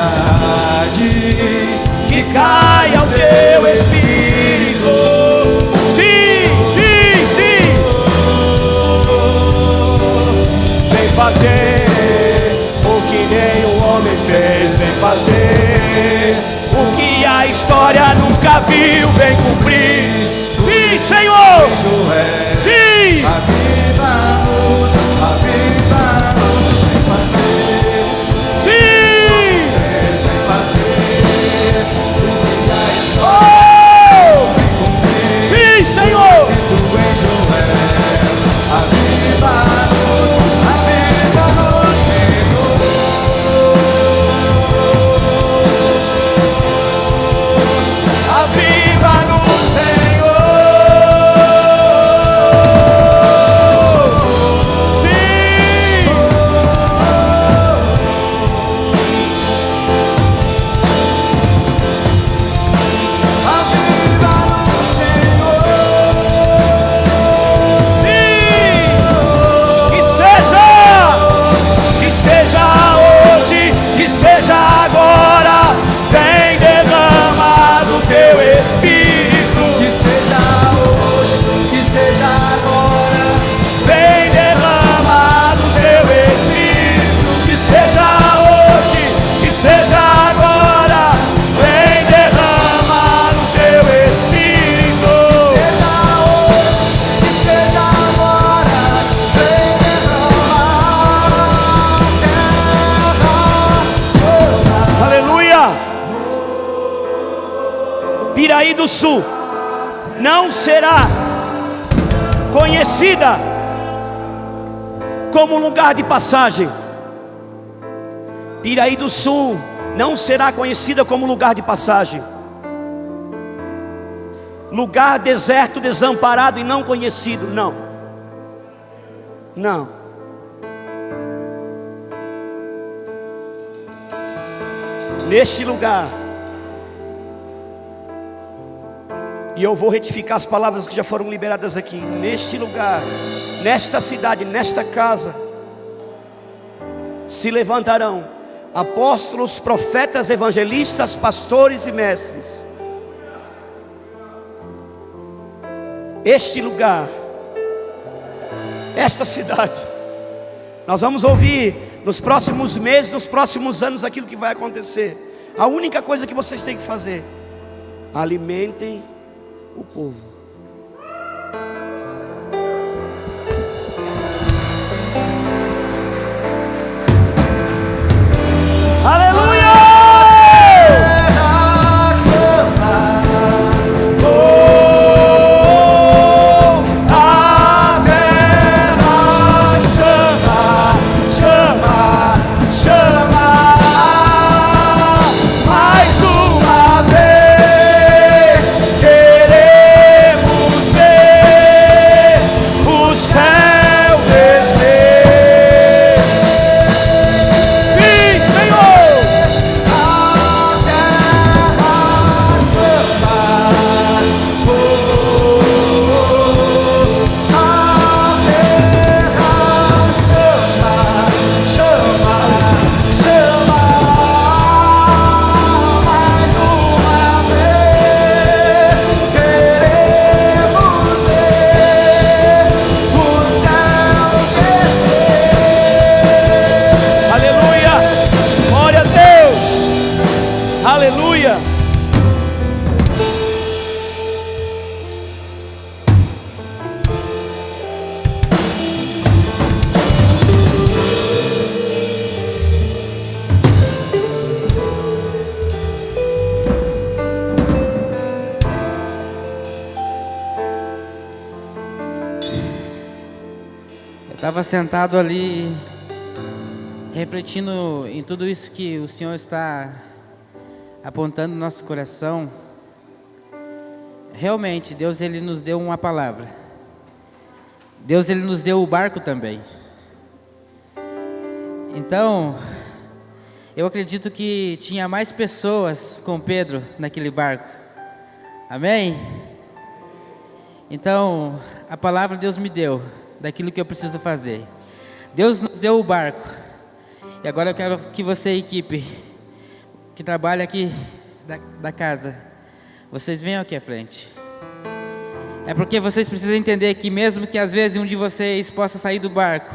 [SPEAKER 2] Liberdade,
[SPEAKER 1] Que caia o teu Espírito. Sim, sim, sim. Vem fazer o que nenhum homem fez. Vem fazer o que a história nunca viu. Vem cumprir. Sim, Senhor. Sim.
[SPEAKER 2] aviva-nos, aviva-nos, vem fazer.
[SPEAKER 1] Sim. Sim, Senhor.
[SPEAKER 2] Aviva-nos, aviva-nos, Senhor.
[SPEAKER 1] Aviva-nos, Senhor. Sim.
[SPEAKER 2] Aviva-nos, Senhor.
[SPEAKER 1] Sim, que seja hoje, que seja agora, vem derramar do teu Espírito,
[SPEAKER 2] Que seja hoje, que seja agora.
[SPEAKER 1] vem derramar do teu Espírito, que seja hoje, que seja agora, Piraí do Sul não será conhecida como lugar de passagem. Piraí do Sul não será conhecida como lugar de passagem. Lugar deserto, desamparado e não conhecido, não. Não. Neste lugar, e eu vou retificar as palavras que já foram liberadas aqui. Neste lugar, nesta cidade, nesta casa, se levantarão apóstolos, profetas, evangelistas, pastores e mestres. Este lugar, esta cidade, nós vamos ouvir nos próximos meses, nos próximos anos, aquilo que vai acontecer. A única coisa que vocês têm que fazer: alimentem o povo. Aleluia!
[SPEAKER 3] Estava sentado ali, refletindo em tudo isso que o Senhor está apontando no nosso coração. Realmente, Deus ele nos deu uma palavra. Deus ele nos deu o barco também. Então, eu acredito que tinha mais pessoas com Pedro naquele barco. Amém? Então, a palavra Deus me deu daquilo que eu preciso fazer. Deus nos deu o barco. E agora eu quero que você, equipe, que trabalha aqui da casa, vocês venham aqui à frente. É porque vocês precisam entender que mesmo que às vezes um de vocês possa sair do barco,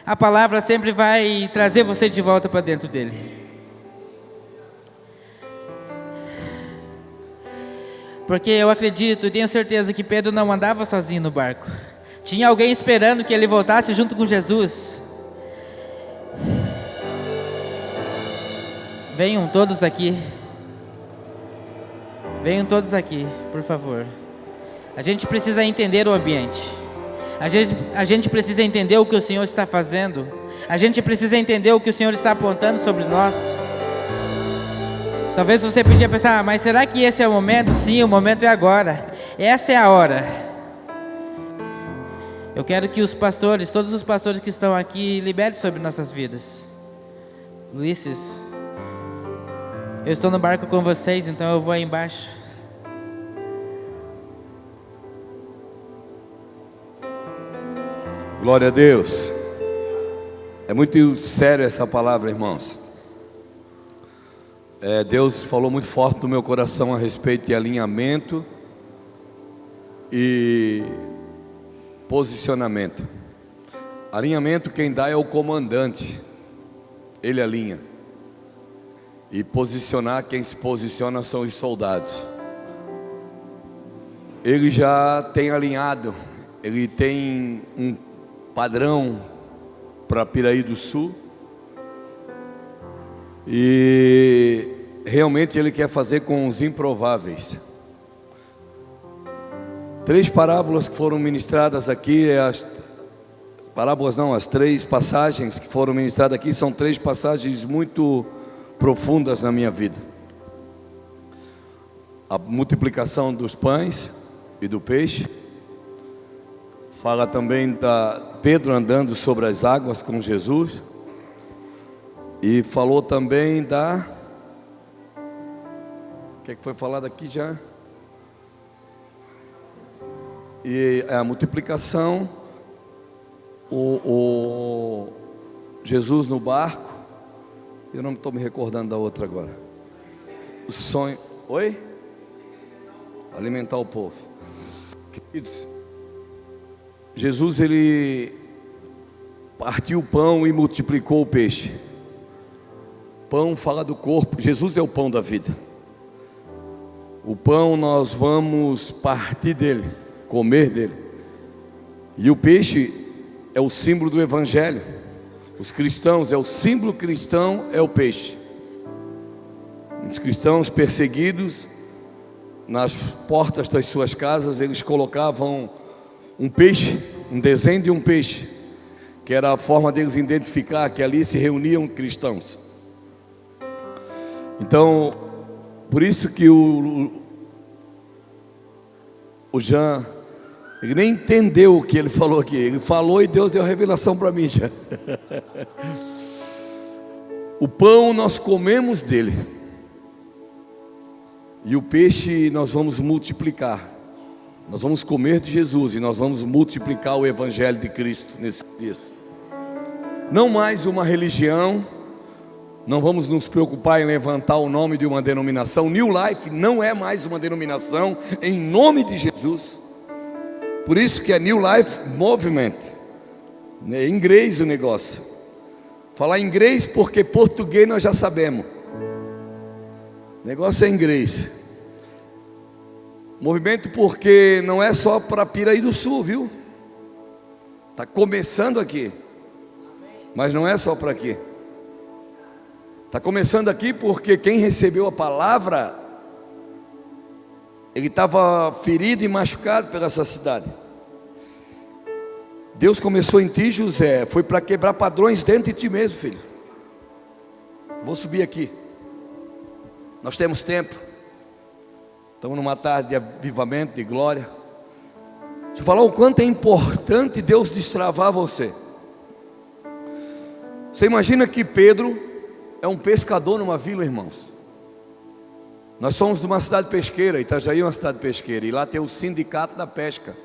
[SPEAKER 3] a palavra sempre vai trazer você de volta para dentro dele. Porque eu acredito e tenho certeza que Pedro não andava sozinho no barco. Tinha alguém esperando que ele voltasse junto com Jesus. Venham todos aqui. Venham todos aqui, por favor. A gente precisa entender o ambiente. A gente precisa entender o que o Senhor está fazendo. A gente precisa entender o que o Senhor está apontando sobre nós. Talvez você podia pensar, mas será que esse é o momento? Sim, o momento é agora. Essa é a hora. Eu quero que os pastores, todos os pastores que estão aqui, liberem sobre nossas vidas. Ulisses, eu estou no barco com vocês, então eu vou aí embaixo.
[SPEAKER 4] Glória a Deus. É muito sério essa palavra, irmãos. Deus falou muito forte no meu coração a respeito de alinhamento e posicionamento. Alinhamento quem dá é o comandante. Ele alinha. E posicionar, quem se posiciona são os soldados. Ele já tem alinhado. Ele tem um padrão para Piraí do Sul. E realmente ele quer fazer com os improváveis. 3 parábolas que foram ministradas aqui, as 3 passagens que foram ministradas aqui são 3 passagens muito profundas na minha vida. A multiplicação dos pães e do peixe. Fala também da Pedro andando sobre as águas com Jesus. E falou também da... O que foi falado aqui já? E a multiplicação, o Jesus no barco. Eu não estou me recordando da outra agora. O sonho. Oi? Alimentar o povo. Queridos, Jesus, ele partiu o pão e multiplicou o peixe. Pão fala do corpo. Jesus é o pão da vida. O pão nós vamos partir dele, comer dele. E o peixe é o símbolo do evangelho. Os cristãos, o símbolo cristão é o peixe. Os cristãos perseguidos, nas portas das suas casas, eles colocavam um peixe, um desenho de um peixe, que era a forma deles identificar que ali se reuniam cristãos. Então, por isso que o Jean, ele nem entendeu o que ele falou aqui. Ele falou e Deus deu a revelação para mim já. O pão nós comemos dele, e o peixe nós vamos multiplicar. Nós vamos comer de Jesus e nós vamos multiplicar o evangelho de Cristo nesses dias. Não mais uma religião. Não vamos nos preocupar em levantar o nome de uma denominação. New Life não é mais uma denominação, em nome de Jesus. Por isso que é New Life Movement. É inglês o negócio. Falar inglês porque português nós já sabemos. O negócio é inglês. Movimento porque não é só para Piraí do Sul, viu? Está começando aqui. Mas não é só para aqui. Está começando aqui porque quem recebeu a palavra, ele estava ferido e machucado pela essa cidade. Deus começou em ti, José, foi para quebrar padrões dentro de ti mesmo, filho. Vou subir aqui. Nós temos tempo. Estamos numa tarde de avivamento, de glória. Deixa eu falar o quanto é importante Deus destravar você. Você imagina que Pedro é um pescador numa vila, irmãos. Nós somos de uma cidade pesqueira, Itajaí é uma cidade pesqueira, e lá tem o sindicato da pesca,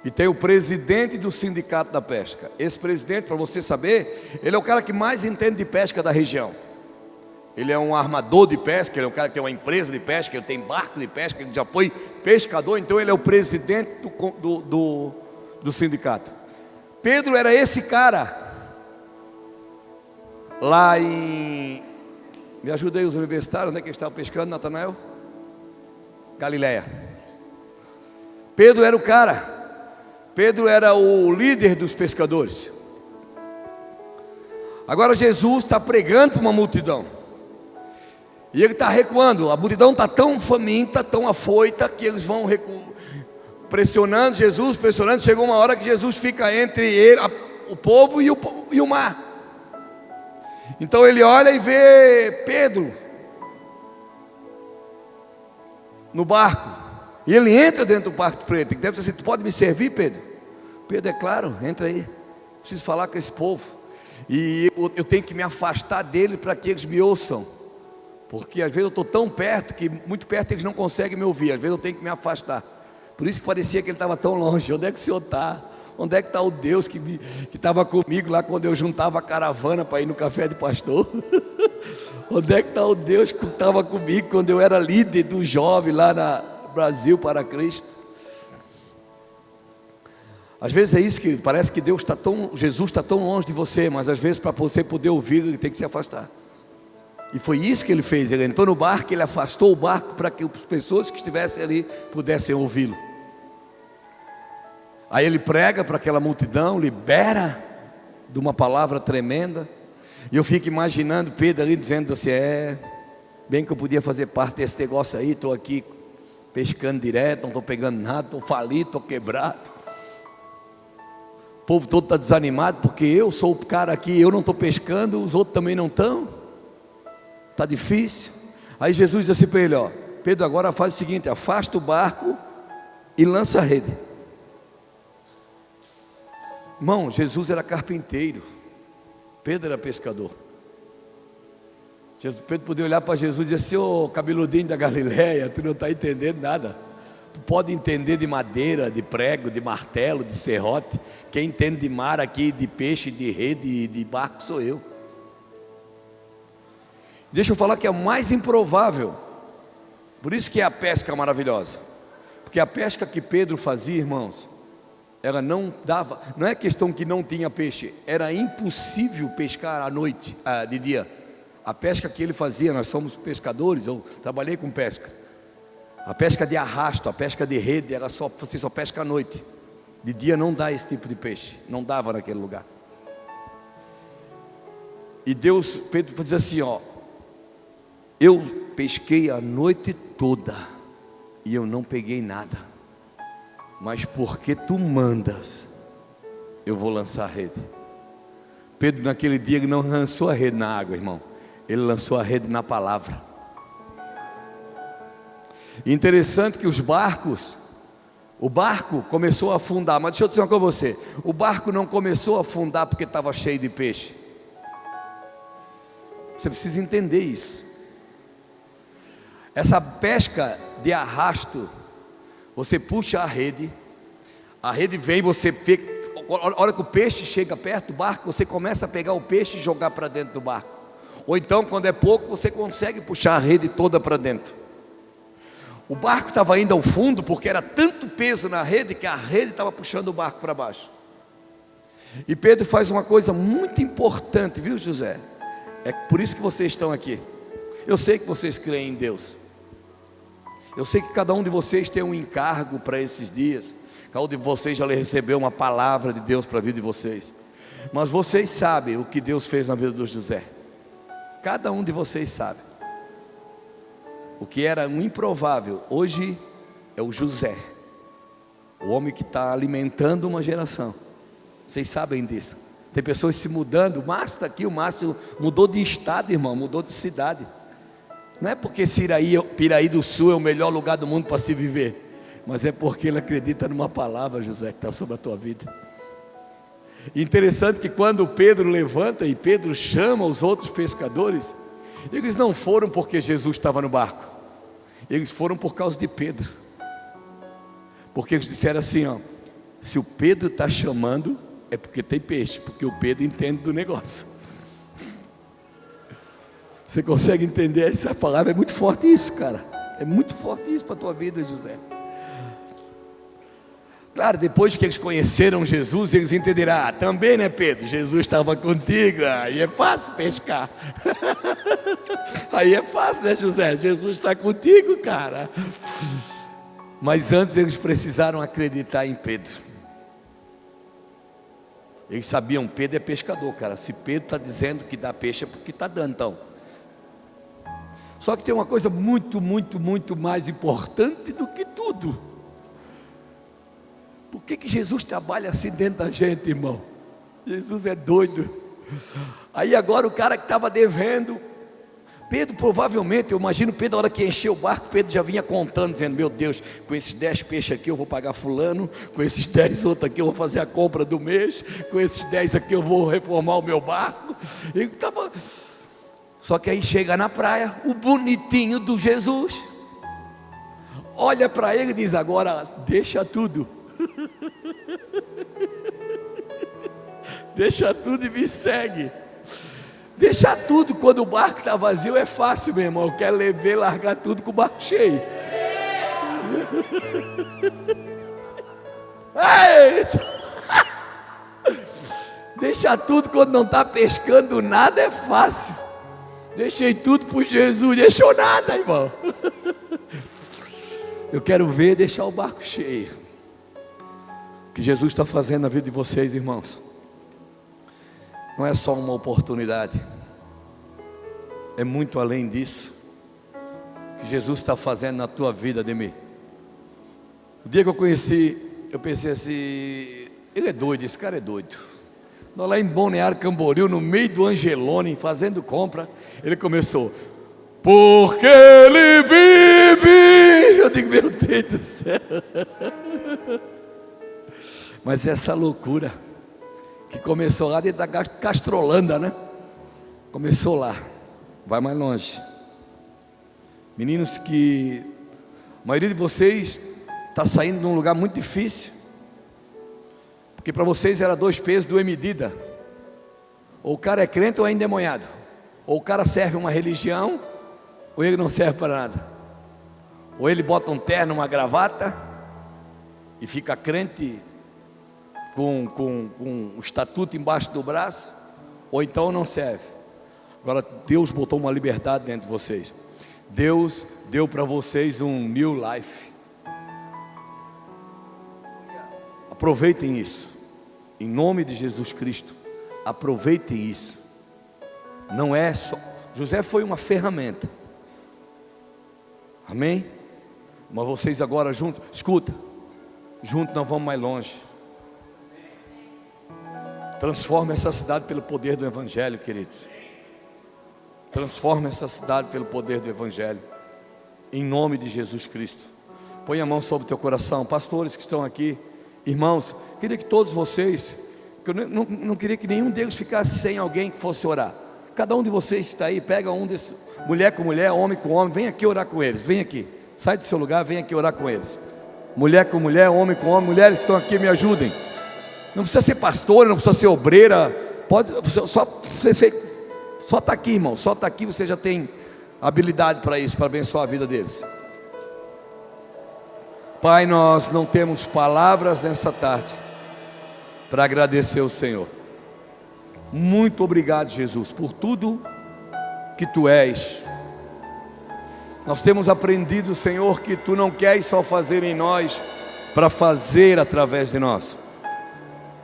[SPEAKER 4] e tem o presidente do sindicato da pesca. Esse presidente, para você saber, ele é o cara que mais entende de pesca da região. Ele é um armador de pesca, ele é um cara que tem uma empresa de pesca, ele tem barco de pesca, ele já foi pescador, então ele é o presidente do sindicato. Pedro era esse cara. Lá em... Me ajuda aí os universitários, onde é que eles estavam pescando, Natanael? Galileia. Pedro era o cara. Pedro era o líder dos pescadores. Agora Jesus está pregando para uma multidão. E ele está recuando. A multidão está tão faminta, tão afoita, que eles vão pressionando Jesus, pressionando. Chegou uma hora que Jesus fica entre ele, o povo e o mar. Então ele olha e vê Pedro no barco. E ele entra dentro do barco preto. Ele deve dizer assim: tu pode me servir, Pedro? Pedro, é claro, entra aí. Preciso falar com esse povo. E eu tenho que me afastar dele para que eles me ouçam. Porque às vezes eu estou tão perto que muito perto eles não conseguem me ouvir. Às vezes eu tenho que me afastar. Por isso que parecia que ele estava tão longe. Onde é que o Senhor está? Onde é que está o Deus que estava comigo lá quando eu juntava a caravana para ir no café de pastor? Onde é que está o Deus que estava comigo quando eu era líder do jovem lá na Brasil para Cristo? Às vezes é isso, que parece que Jesus está tão longe de você, mas às vezes para você poder ouvir ele tem que se afastar. E foi isso que ele fez. Ele entrou no barco, ele afastou o barco para que as pessoas que estivessem ali pudessem ouvi-lo. Aí ele prega para aquela multidão, libera de uma palavra tremenda. E eu fico imaginando Pedro ali dizendo assim: bem que eu podia fazer parte desse negócio aí, estou aqui pescando direto, não estou pegando nada, estou falido, estou quebrado. O povo todo está desanimado, porque eu sou o cara aqui, eu não estou pescando, os outros também não estão. Está difícil. Aí Jesus disse assim para ele, ó, Pedro, agora faz o seguinte, afasta o barco e lança a rede. Irmão, Jesus era carpinteiro, Pedro era pescador. Pedro podia olhar para Jesus e dizer assim, ô cabeludinho da Galileia, tu não está entendendo nada. Tu pode entender de madeira, de prego, de martelo, de serrote. Quem entende de mar aqui, de peixe, de rede e de barco sou eu. Deixa eu falar que é o mais improvável. Por isso que é a pesca maravilhosa. Porque a pesca que Pedro fazia, irmãos, ela não dava, não é questão que não tinha peixe, era impossível pescar à noite, de dia. A pesca que ele fazia, nós somos pescadores, eu trabalhei com pesca. A pesca de arrasto, a pesca de rede, você só pesca à noite. De dia não dá esse tipo de peixe, não dava naquele lugar. E Pedro diz assim, ó, eu pesquei a noite toda e eu não peguei nada, mas porque tu mandas, eu vou lançar a rede. Pedro naquele dia ele não lançou a rede na água, irmão, ele lançou a rede na palavra. E interessante que o barco começou a afundar, mas deixa eu dizer uma coisa para você, o barco não começou a afundar porque estava cheio de peixe. Você precisa entender isso. Essa pesca de arrasto, você puxa a rede vem, você pega, a hora que o peixe chega perto do barco, você começa a pegar o peixe e jogar para dentro do barco. Ou então, quando é pouco, você consegue puxar a rede toda para dentro. O barco estava indo ao fundo, porque era tanto peso na rede, que a rede estava puxando o barco para baixo. E Pedro faz uma coisa muito importante, viu, José? É por isso que vocês estão aqui. Eu sei que vocês creem em Deus. Eu sei que cada um de vocês tem um encargo para esses dias. Cada um de vocês já recebeu uma palavra de Deus para a vida de vocês. Mas vocês sabem o que Deus fez na vida do José. Cada um de vocês sabe. O que era um improvável, hoje é o José. O homem que está alimentando uma geração. Vocês sabem disso. Tem pessoas se mudando. O Márcio está aqui, o Márcio mudou de estado, irmão, mudou de cidade. Não é porque Piraí do Sul é o melhor lugar do mundo para se viver, mas é porque ele acredita numa palavra, José, que está sobre a tua vida. Interessante que quando Pedro levanta e Pedro chama os outros pescadores, eles não foram porque Jesus estava no barco, eles foram por causa de Pedro. Porque eles disseram assim, ó, se o Pedro está chamando, é porque tem peixe, porque o Pedro entende do negócio. Você consegue entender essa palavra? É muito forte isso, cara. É muito forte isso para a tua vida, José. Claro, depois que eles conheceram Jesus, eles entenderão, também, né, Pedro? Jesus estava contigo, aí é fácil pescar. Aí é fácil, né, José? Jesus está contigo, cara. Mas antes eles precisaram acreditar em Pedro. Eles sabiam, Pedro é pescador, cara. Se Pedro está dizendo que dá peixe, é porque está dando, então. Só que tem uma coisa muito, muito, muito mais importante do que tudo. Por que Jesus trabalha assim dentro da gente, irmão? Jesus é doido. Aí agora o cara que estava devendo, Pedro provavelmente, eu imagino Pedro, a hora que encheu o barco, Pedro já vinha contando, dizendo, meu Deus, com esses 10 peixes aqui eu vou pagar fulano, com esses 10 outros aqui eu vou fazer a compra do mês, com esses 10 aqui eu vou reformar o meu barco. Ele estava... Só que aí chega na praia, o bonitinho do Jesus, olha para ele e diz, agora deixa tudo. Deixa tudo e me segue. Deixa tudo quando o barco está vazio é fácil, meu irmão. Quer largar tudo com o barco cheio. Deixa tudo quando não está pescando nada é fácil. Deixei tudo por Jesus, deixou nada, irmão. Eu quero ver deixar o barco cheio. O que Jesus está fazendo na vida de vocês, irmãos, não é só uma oportunidade, é muito além disso. O que Jesus está fazendo na tua vida, Ademir, O dia que eu conheci, eu pensei assim, ele é doido, esse cara é doido. Nós lá em Balneário Camboriú, no meio do Angelone, fazendo compra, ele começou, porque ele vive. Eu digo, meu Deus do céu. Mas essa loucura que começou lá dentro da Castrolanda, né? Começou lá, vai mais longe. Meninos, que a maioria de vocês está saindo de um lugar muito difícil, porque para vocês era 2 pesos, 2 medidas. Ou o cara é crente ou é endemoniado. Ou o cara serve uma religião, ou ele não serve para nada. Ou ele bota um terno, uma gravata e fica crente com o estatuto embaixo do braço, ou então não serve. Agora Deus botou uma liberdade dentro de vocês. Deus deu para vocês um new life. Aproveitem isso, em nome de Jesus Cristo. Aproveitem isso. Não é só, José foi uma ferramenta, amém? Mas vocês agora juntos, escuta, juntos nós vamos mais longe. Transforma essa cidade pelo poder do Evangelho, queridos. Transforma essa cidade pelo poder do Evangelho, em nome de Jesus Cristo. Põe a mão sobre o teu coração. Pastores que estão aqui, irmãos, queria que todos vocês, que eu não queria que nenhum deles ficasse sem alguém que fosse orar. Cada um de vocês que está aí, pega um desses, mulher com mulher, homem com homem, vem aqui orar com eles. Vem aqui, sai do seu lugar, vem aqui orar com eles. Mulher com mulher, homem com homem. Mulheres que estão aqui, me ajudem. Não precisa ser pastora, não precisa ser obreira. Pode, só está aqui, irmão. Só está aqui, você já tem habilidade para isso, para abençoar a vida deles. Pai, nós não temos palavras nessa tarde para agradecer ao Senhor. Muito obrigado, Jesus, por tudo que Tu és. Nós temos aprendido, Senhor, que Tu não queres só fazer em nós, para fazer através de nós.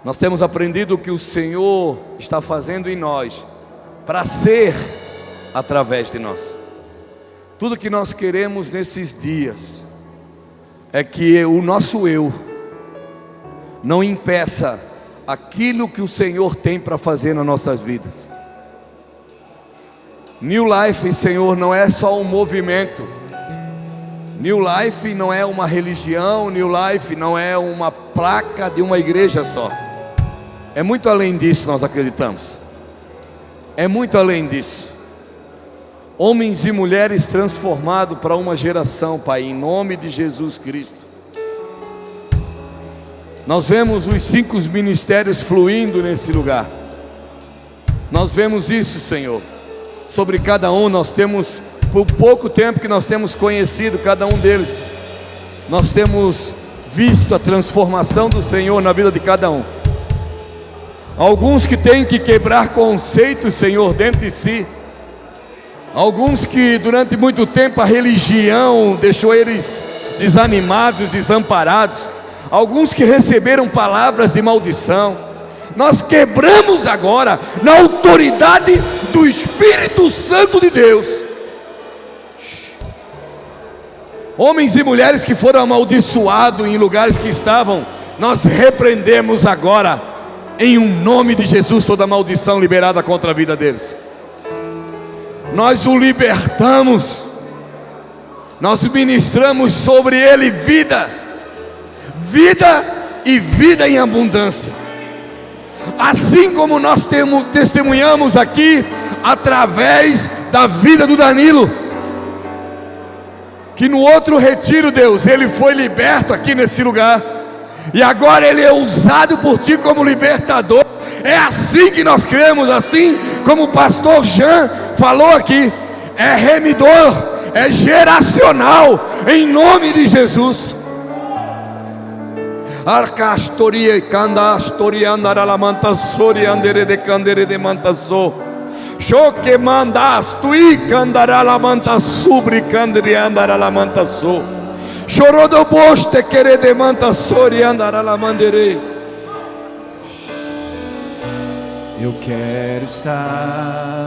[SPEAKER 4] Nós temos aprendido que o Senhor está fazendo em nós, para ser através de nós. Tudo que nós queremos nesses dias é que o nosso eu não impeça aquilo que o Senhor tem para fazer nas nossas vidas. New Life, Senhor, não é só um movimento. New Life não é uma religião. New Life não é uma placa de uma igreja só. É muito além disso, nós acreditamos. É muito além disso. Homens e mulheres transformados para uma geração, Pai, em nome de Jesus Cristo. Nós vemos os 5 ministérios fluindo nesse lugar. Nós vemos isso, Senhor. Sobre cada um, nós temos, por pouco tempo que nós temos conhecido cada um deles, nós temos visto a transformação do Senhor na vida de cada um. Alguns que têm que quebrar conceitos, Senhor, dentro de si. Alguns que durante muito tempo a religião deixou eles desanimados, desamparados. Alguns que receberam palavras de maldição. Nós quebramos agora, na autoridade do Espírito Santo de Deus. Homens e mulheres que foram amaldiçoados em lugares que estavam, nós repreendemos agora, em um nome de Jesus, toda maldição liberada contra a vida deles. Nós o libertamos. Nós ministramos sobre ele vida. Vida e vida em abundância. Assim como nós testemunhamos aqui, através da vida do Danilo, que no outro retiro, Deus, ele foi liberto aqui nesse lugar, e agora ele é usado por Ti como libertador. É assim que nós cremos, assim como o pastor Jean falou aqui. É remidor, é geracional, em nome de Jesus. Arcastoria e candastoria andaralamanta sori andere de candere de mantaso. Choque mandas tui candaralamanta subri candere andaralamanta so. Chorou do boste querer de manta sori andaralamandere.
[SPEAKER 2] Eu quero estar